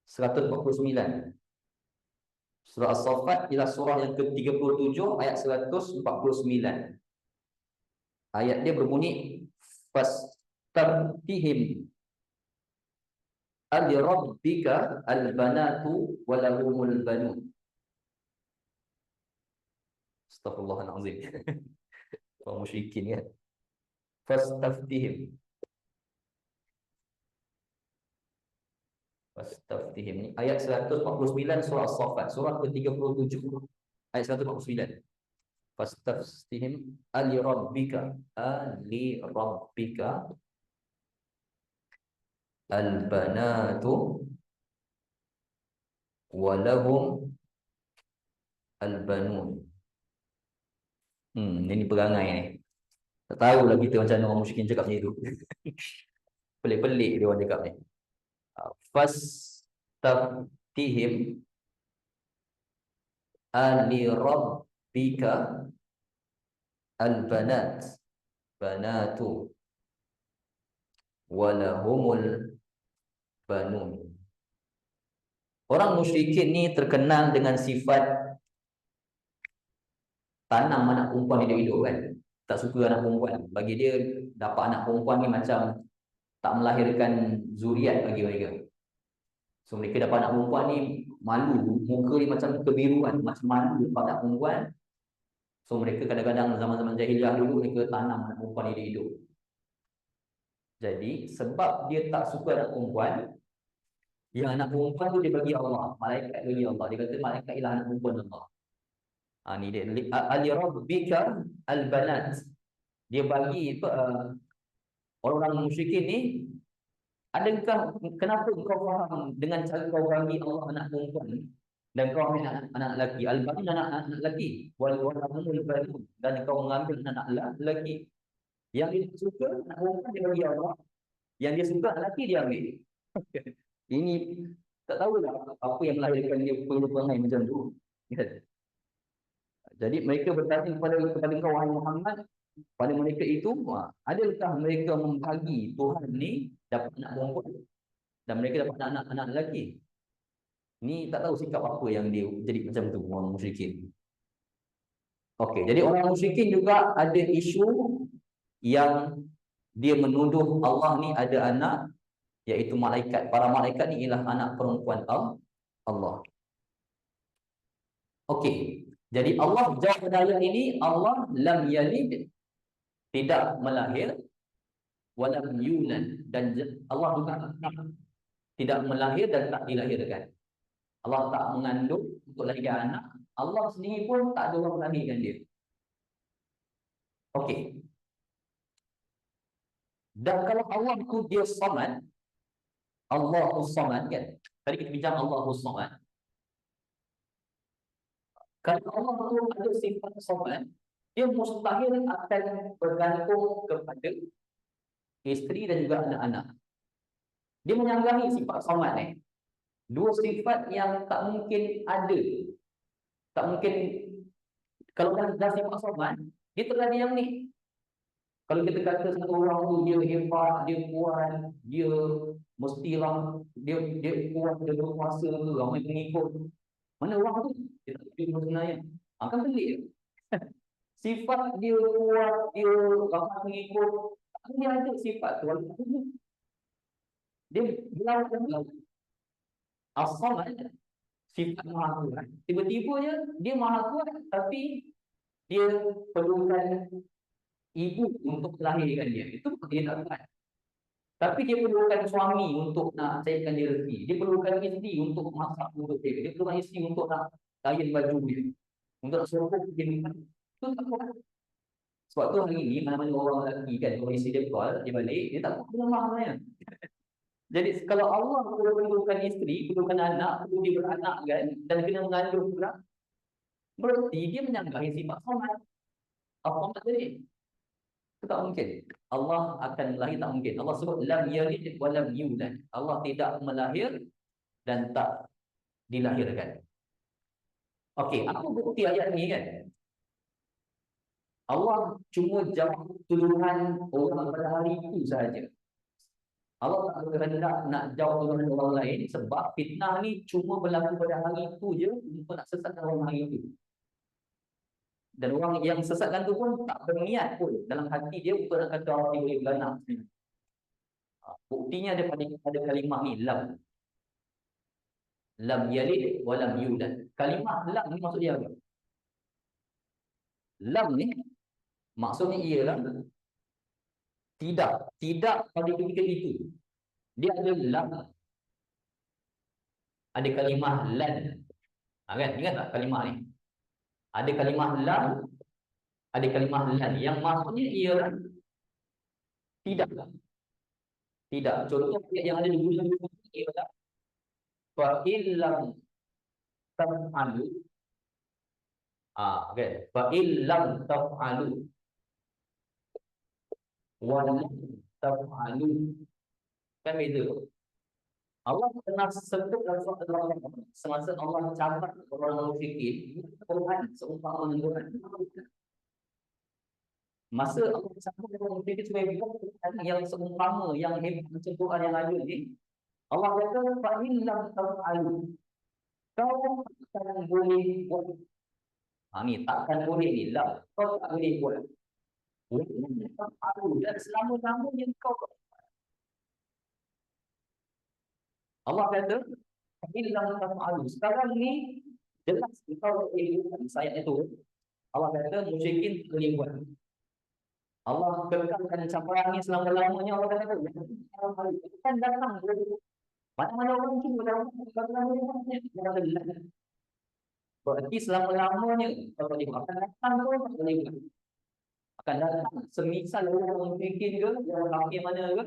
149. Surah As-Saffat ialah surah yang ke-37 ayat 149. Ayat dia berbunyi fastabtihim al-rabbika al-banatu walahumul banun. Astaghfirullahalazim. Orang musyrikin kan. Fastaftihim ni ayat 149 surah As-Saffat, surah ke-37 ayat 149. Fastaftihim ali-rabbika al-banatu walahum al-banun. Ini perangai ni. Tak tahulah kita macam mana orang musyrikin cakap macam itu. Pelik-pelik dia orang cakap ni. Fastaftihim Ali rabbika al-banat banatu walahumul banun. Orang musyrikin ni terkenal dengan sifat tanam anak perempuan hidup-hidup kan. Tak suka anak perempuan. Bagi dia dapat anak perempuan ni macam tak melahirkan zuriat bagi mereka. So mereka dapat anak perempuan ni malu, muka ni macam kebiruan, macam malu dapat anak perempuan. So mereka kadang-kadang zaman-zaman jahiliah dulu mereka tanam anak perempuan hidup-hidup. Jadi sebab dia tak suka anak perempuan, yang anak perempuan tu dia bagi Allah, malaikat bagi Allah. Dia kata malaikat ialah anak perempuan Allah. Ni dia ali rabbika al-banat. Dia bagi orang-orang musyrikin ni, adakah kenapa kau faham dengan cara kau bagi Allah anak perempuan dan kau ambil anak lelaki, al-banun anak lelaki, wal-banun dan kau mengambil anak lelaki. Yang dia suka anak perempuan dia bagi Allah, yang dia suka anak lelaki dia ambil. Ini tak tahulah apa yang melahirkan dia perangai macam tu. Jadi mereka bertanya kepada kau wahai Muhammad, pada mereka itu, adakah mereka membagi Tuhan ni dapat anak perempuan dan mereka dapat anak lelaki? Ni tak tahu sikap apa yang dia jadi macam tu orang musyrikin. Okey, jadi orang musyrikin juga ada isu yang dia menuduh Allah ni ada anak, iaitu malaikat. Para malaikat ni ialah anak perempuan Allah. Okey, jadi Allah jawab pada ayat ini, Allah lam yalid, tidak melahir, walam yulad, dan Allah juga tidak melahir dan tak dilahirkan. Allah tak mengandung untuk lahirkan anak. Allah sendiri pun tak ada orang lahirkan dia. Okey. Dan kalau Allah tu dia samad, Allahus samad kan. Tadi kita bincang Allahus samad. Kalau Allah tu ada sifat samad, dia mustahil akan bergantung kepada isteri dan juga anak-anak. Dia menyanggahi sifat samad ni. Dua sifat yang tak mungkin ada. Tak mungkin, kalau dah sifat samad, dia terjadi yang ni. Kalau kita kata satu orang tu dia hebat, dia kuat, dia mestilah dia kuat, dia berkuasa ke, ramai pengikut. Mana orang tu? Dia tak pergi sebenarnya. Akan pelik. Sifat dia kuat, dia ramai pengikut. Dia ada sifat tu. Dia bilang As-Samad, sifat maha kuat. Tiba-tiba dia maha kuat, tapi dia perlukan ibu untuk melahirkan dia. Itu dia tak kuat. Tapi dia perlukan suami untuk nak cairkan dia rezeki. Dia perlukan isteri untuk masak untuk dia. Dia perlukan isteri untuk nak kain baju dia. Untuk nak suruh dia minta. Itu tak kuat. Sebab tu hari ni mana-mana orang lelaki kan, kalau isteri dia call, dia balik, dia tak kuat lemah sebenarnya. Jadi kalau Allah perlukan isteri, perlukan anak, perlu dia beranak kan, dan kena mengandung pula, berarti dia menyanggahi sifat samad. Apa maksudnya? Itu tak mungkin. Allah akan melahir, tak mungkin. Allah sebut lam yalid wa lam yulad. Allah tidak melahir dan tak dilahirkan. Okey, apa bukti ayat ni kan? Allah cuma jawab tuduhan orang pada hari itu sahaja. Allah tak berkehendak nak jawab tuduhan orang lain sebab fitnah ni cuma berlaku pada hari itu je untuk nak sesatkan orang hari itu. Dan orang yang sesatkan tu pun tak berniat pun dalam hati dia untuk nak kata orang ni boleh beranak. Buktinya ada pada kalimah ni, lam. Lam yalid wa lam yulad. Kalimah lam ni maksud dia apa? Lam ni maksudnya ialah tidak pada ketika itu. Dia ada lam. Ada kalimah lan. Kan? Ingat tak kalimah ni? Ada kalimah lam, ada kalimah lan. Yang maksudnya ialah tidak. Tidak. Contoh yang ada di bulan ialah fa illam taf'alu. Kan? Fa illam taf'alu wa lam taf'alu. Kan beza. Allah pernah sebut dalam surat Al-Baqarah semasa Allah catat orang musyrikin, Quran seumpama dengan Quran. Masa Allah sebut orang musyrikin sebagai Quran yang seumpama, yang hebat macam Quran yang ada ni, Allah kata fa in lam taf'alu, kau takkan boleh buat. Ni takkan boleh ni lah, kau tak boleh buat. Dan selama-lamanya kau, Allah kata illam taf'alu. Sekarang ni jelas kau buat ayat itu. Allah kata musyrikin tak boleh buat. Allah kekalkan campurang ni selama-lamanya. Allah kata kan datang mana-mana orang cuba dalam berarti selama-lamanya kau boleh buat. Akan datang kau tak boleh buat. Akan datang semisal orang musyrikin ke, orang kafir mana ke,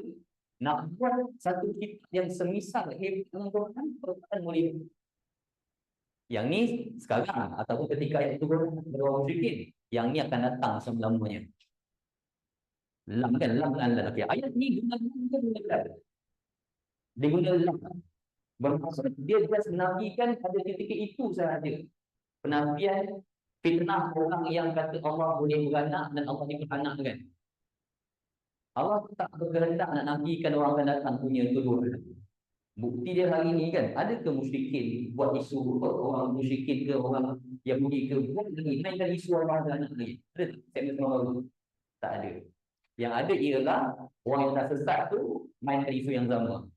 nak buat satu kitab yang semisal hebat Al-Quran, perkataan boleh. Yang ni sekarang ataupun ketika ayat itu berlaku musyrikin, yang ni akan datang selama-lamanya. Lam kan, lam kan. Okay. Ayat ni guna lam. Dia guna lam. Bermaksud dia just menafikan pada ketika itu sahaja. Penafian fitnah orang yang kata Allah boleh beranak dan Allah ni beranak kan. Allah tak berkehendak nak nafikan orang akan datang punya tuduhan. Bukti dia hari ni kan, ada ke musyrikin buat isu orang musyrikin ke orang Yahudi ke buat lagi mainkan isu orang ada anak lagi? Ada tak? Segmen baru? Tak ada. Yang ada ialah orang yang tak sesat tu mainkan isu yang sama.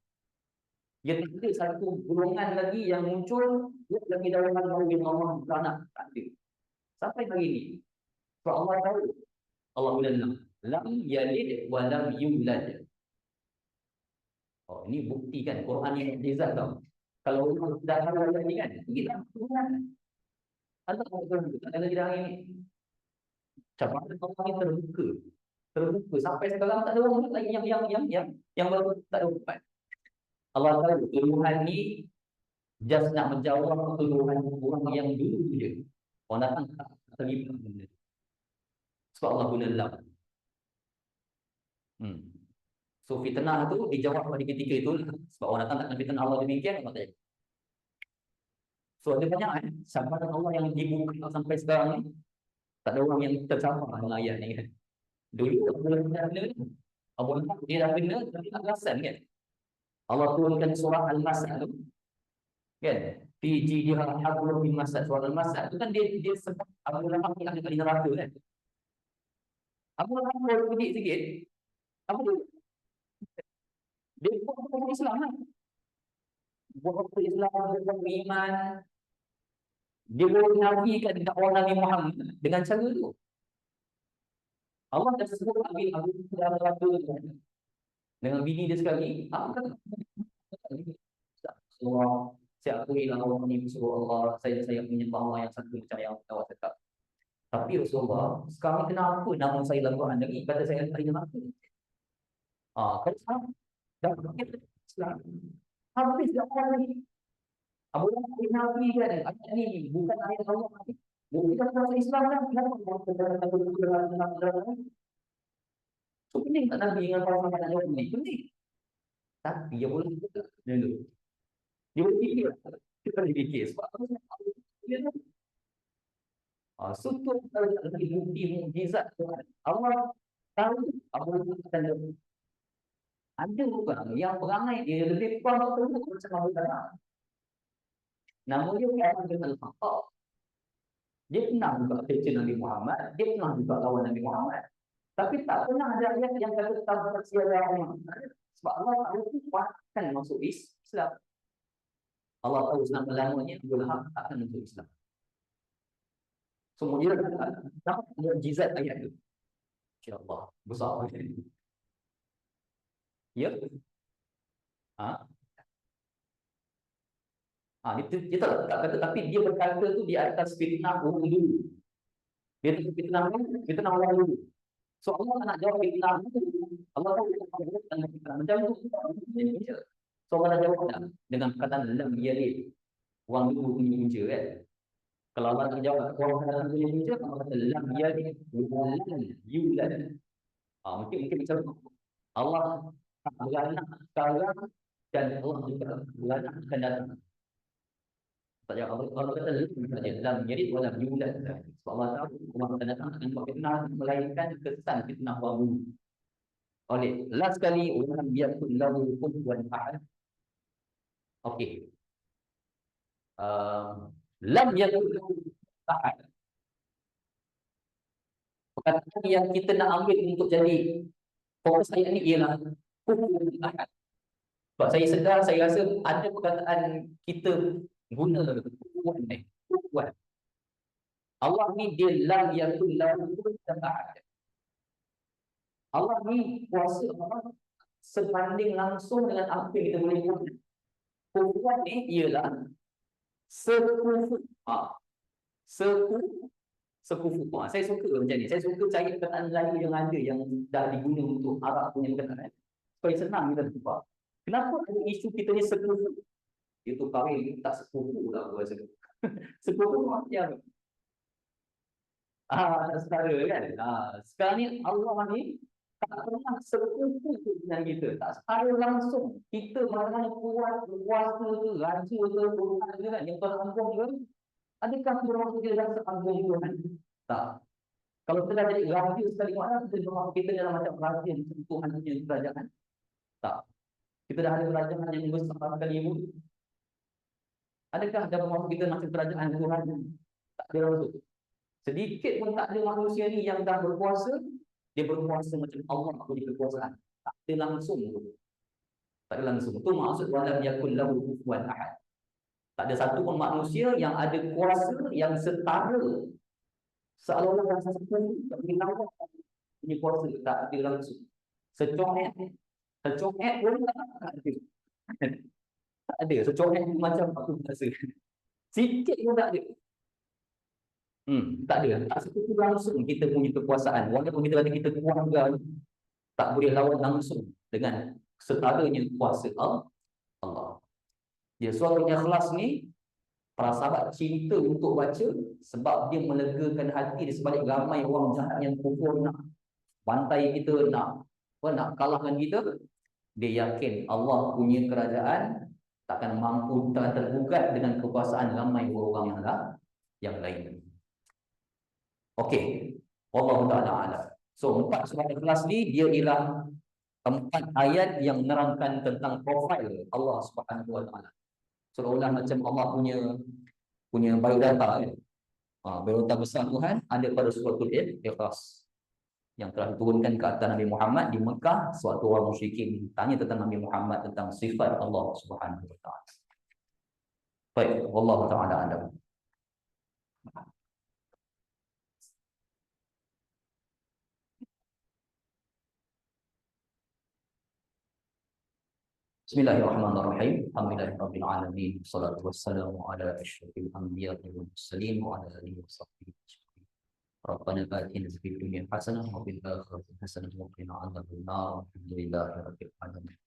Dia tak ada satu golongan lagi yang muncul buat lagi dalam baru yang Allah beranak. Tak ada. Sampai hari ni. Sebab Allah tahu, Allah bilang lam yalid wa lam yulad. Oh, ini bukti kan Quran yang mukjizat tau. Kalau orang dah tahu ayat ni kan, kita Quran. Ada orang tak ada lagi hari ni. Cabaran Allah ni terbuka. Terbuka sampai sekarang tak ada orang lagi yang baru tak ada ubat. Allah tahu tuduhan ni just nak menjawab tuduhan orang yang dulu je. Orang datang tak terlibat benda. Sebab Allah guna lam. So fitnah tu dijawab pada ketika itu sebab orang datang takkan fitnah Allah demikian Allah tak. So ada banyak sabaran Allah yang dibuka sampai sekarang ni. Tak ada orang yang tercapai dengan ayat ni kan. Dulu Abu Lahab kena, Abu Lahab dia dah kena tapi tak perasan kan. Allah turunkan surah Al-Masad tu kan. Fi jidha hablum min masad. Surah Al-Masad tu kan dia sebab Abu Lahab ni ada di neraka kan. Abu Lahab boleh sedikit sikit. Apa tu? Dia buat apa Islam kan? Buat apa Islam, buat iman. Dia boleh nafikan dakwah Nabi Muhammad dengan cara tu. Allah dah sebut Abu Lahab dengan bini dia sekali. Apa kata? Allah, saya akuilah Allah ni suruh Allah, saya menyembah Allah yang satu percaya Allah tetap. Tapi Rasulullah, sekarang kenapa nama saya dalam Quran lagi? Kata saya hari neraka. Kalau sekarang dah kita Islam. Habis dah orang lagi. Abu Lahab Nabi kan, ayat ni bukan ayat Allah. Kita masuk Islam kan, kenapa orang so pening tak Nabi dengan para sahabat nak jawab ni? Pening. Tapi dia boleh juga dulu. Dia boleh fikir. Kita boleh fikir. Sebab apa dia tu? Sutur lagi bukti mukjizat Tuhan. Allah tahu apa yang akan ada. Ada orang yang perangai dia lebih kurang tahu macam Abu Lahab. Namun dia orang dengan hak. Dia pernah juga baca Nabi Muhammad, dia pernah juga lawan Nabi Muhammad. Tapi tak pernah ada ayat yang kata tentang siapa Muhammad. Sebab Allah tahu akan masuk Islam. Allah tahu selama-lamanya Abu Lahab akan masuk Islam. Semua dia dapat mukjizat ayat itu. Insya-Allah besar. Ya. Dia tak kata tapi dia berkata tu di atas fitnah orang dulu. Dia tu fitnah orang dulu. So Allah nak jawab fitnah tu. Allah tahu fitnah macam tu. So Allah jawab dengan perkataan lam yalid. Orang dulu punya punca kan. Kalau Allah nak jawab orang dalam punya punca, Allah kata lam yalid wa lam yulad. Mungkin macam tu. Allah tak beranak sekarang dan Allah juga larang akan datang. Sebab Allah kata saja dalam nyerit walam yulad. Sebab Allah tahu Allah akan datang akan buat fitnah melainkan kesan fitnah wabun. Oleh last sekali walam yakun lahu kufuwan ahad. Okey. Lam yakun lahu ahad. Perkataan yang kita nak ambil untuk jadi fokus ayat ni ialah kufuwan ahad. Sebab saya sedar, saya rasa ada perkataan kita guna kufuwan ni. Kufuwan. Allah ni dia lam yakun lahu kufuwan ahad. Allah ni kuasa Allah sebanding langsung dengan apa yang kita boleh buat. Kufuwan ni ialah sekufu. Sekufu. Saya suka macam ni. Saya suka cari perkataan Melayu yang ada yang dah digunakan untuk Arab punya perkataan. Supaya senang kita jumpa. Kenapa ada isu kita ni sekufu? Itu kahwin tak sekufu lah aku rasa. Sekufu macam tak setara kan. Sekarang ni Allah ni tak pernah sekufu dengan kita. Tak setara langsung. Kita mana kuat, kuasa ke, raja ke, Tuhan ke kan. Yang teranggung ke. Adakah orang kita dah seanggung Tuhan? Tak. Kalau kita dah jadi raja sekali mana, kita dalam macam raja di Tuhan punya kerajaan? Tak. Kita dah ada kerajaan yang besar sekali ibu. Adakah dalam waktu kita masuk kerajaan Tuhan? Tak ada langsung. Sedikit pun tak ada manusia ni yang dah berkuasa, dia berkuasa macam Allah punya kekuasaan. Tak ada langsung. Tak ada langsung. Itu maksud walam yakul lahu kufuwan ahad. Tak ada satu pun manusia yang ada kuasa yang setara. Seolah-olah rasa sekufu, tak boleh nampak punya kuasa. Tak ada langsung. Secongek pun tak ada. Tak ada. Secongek pun macam aku rasa. Sikit pun tak ada. Tak ada. Tak sekufu langsung kita punya kekuasaan. Walaupun kita kata kita keluarga, tak boleh lawan langsung dengan setaranya kuasa Allah. Ya, surah Al-Ikhlas ni para sahabat cinta untuk baca sebab dia melegakan hati di sebalik ramai orang jahat yang kufur nak bantai kita, nak kalahkan kita. Dia yakin Allah punya kerajaan takkan mampu, takkan tergugat dengan kekuasaan ramai orang yang lain. Okey, wallahu ta'ala a'lam. So 4 surah Al-Ikhlas ni dia ialah 4 ayat yang menerangkan tentang profil Allah Subhanahu wa taala. Seolah-olah macam Allah punya biodata kan. Biodata besar Tuhan ada pada surah Al-Ikhlas yang telah diturunkan ke atas Nabi Muhammad di Mekah. Suatu orang musyrikin tanya tentang Nabi Muhammad tentang sifat Allah Subhanahu wa taala. Baik, wallahu taala a'lam. Bismillahirrahmanirrahim. Alhamdulillahirabbil alamin. Wassalatu wassalamu ala asyrafil anbiya'i wal mursalin wa ala alihi washabbihi ajma'in. Rabbana atina fid dunya hasanah wa fil akhirati hasanah wa qina adzabannar. Alhamdulillahirabbil alamin.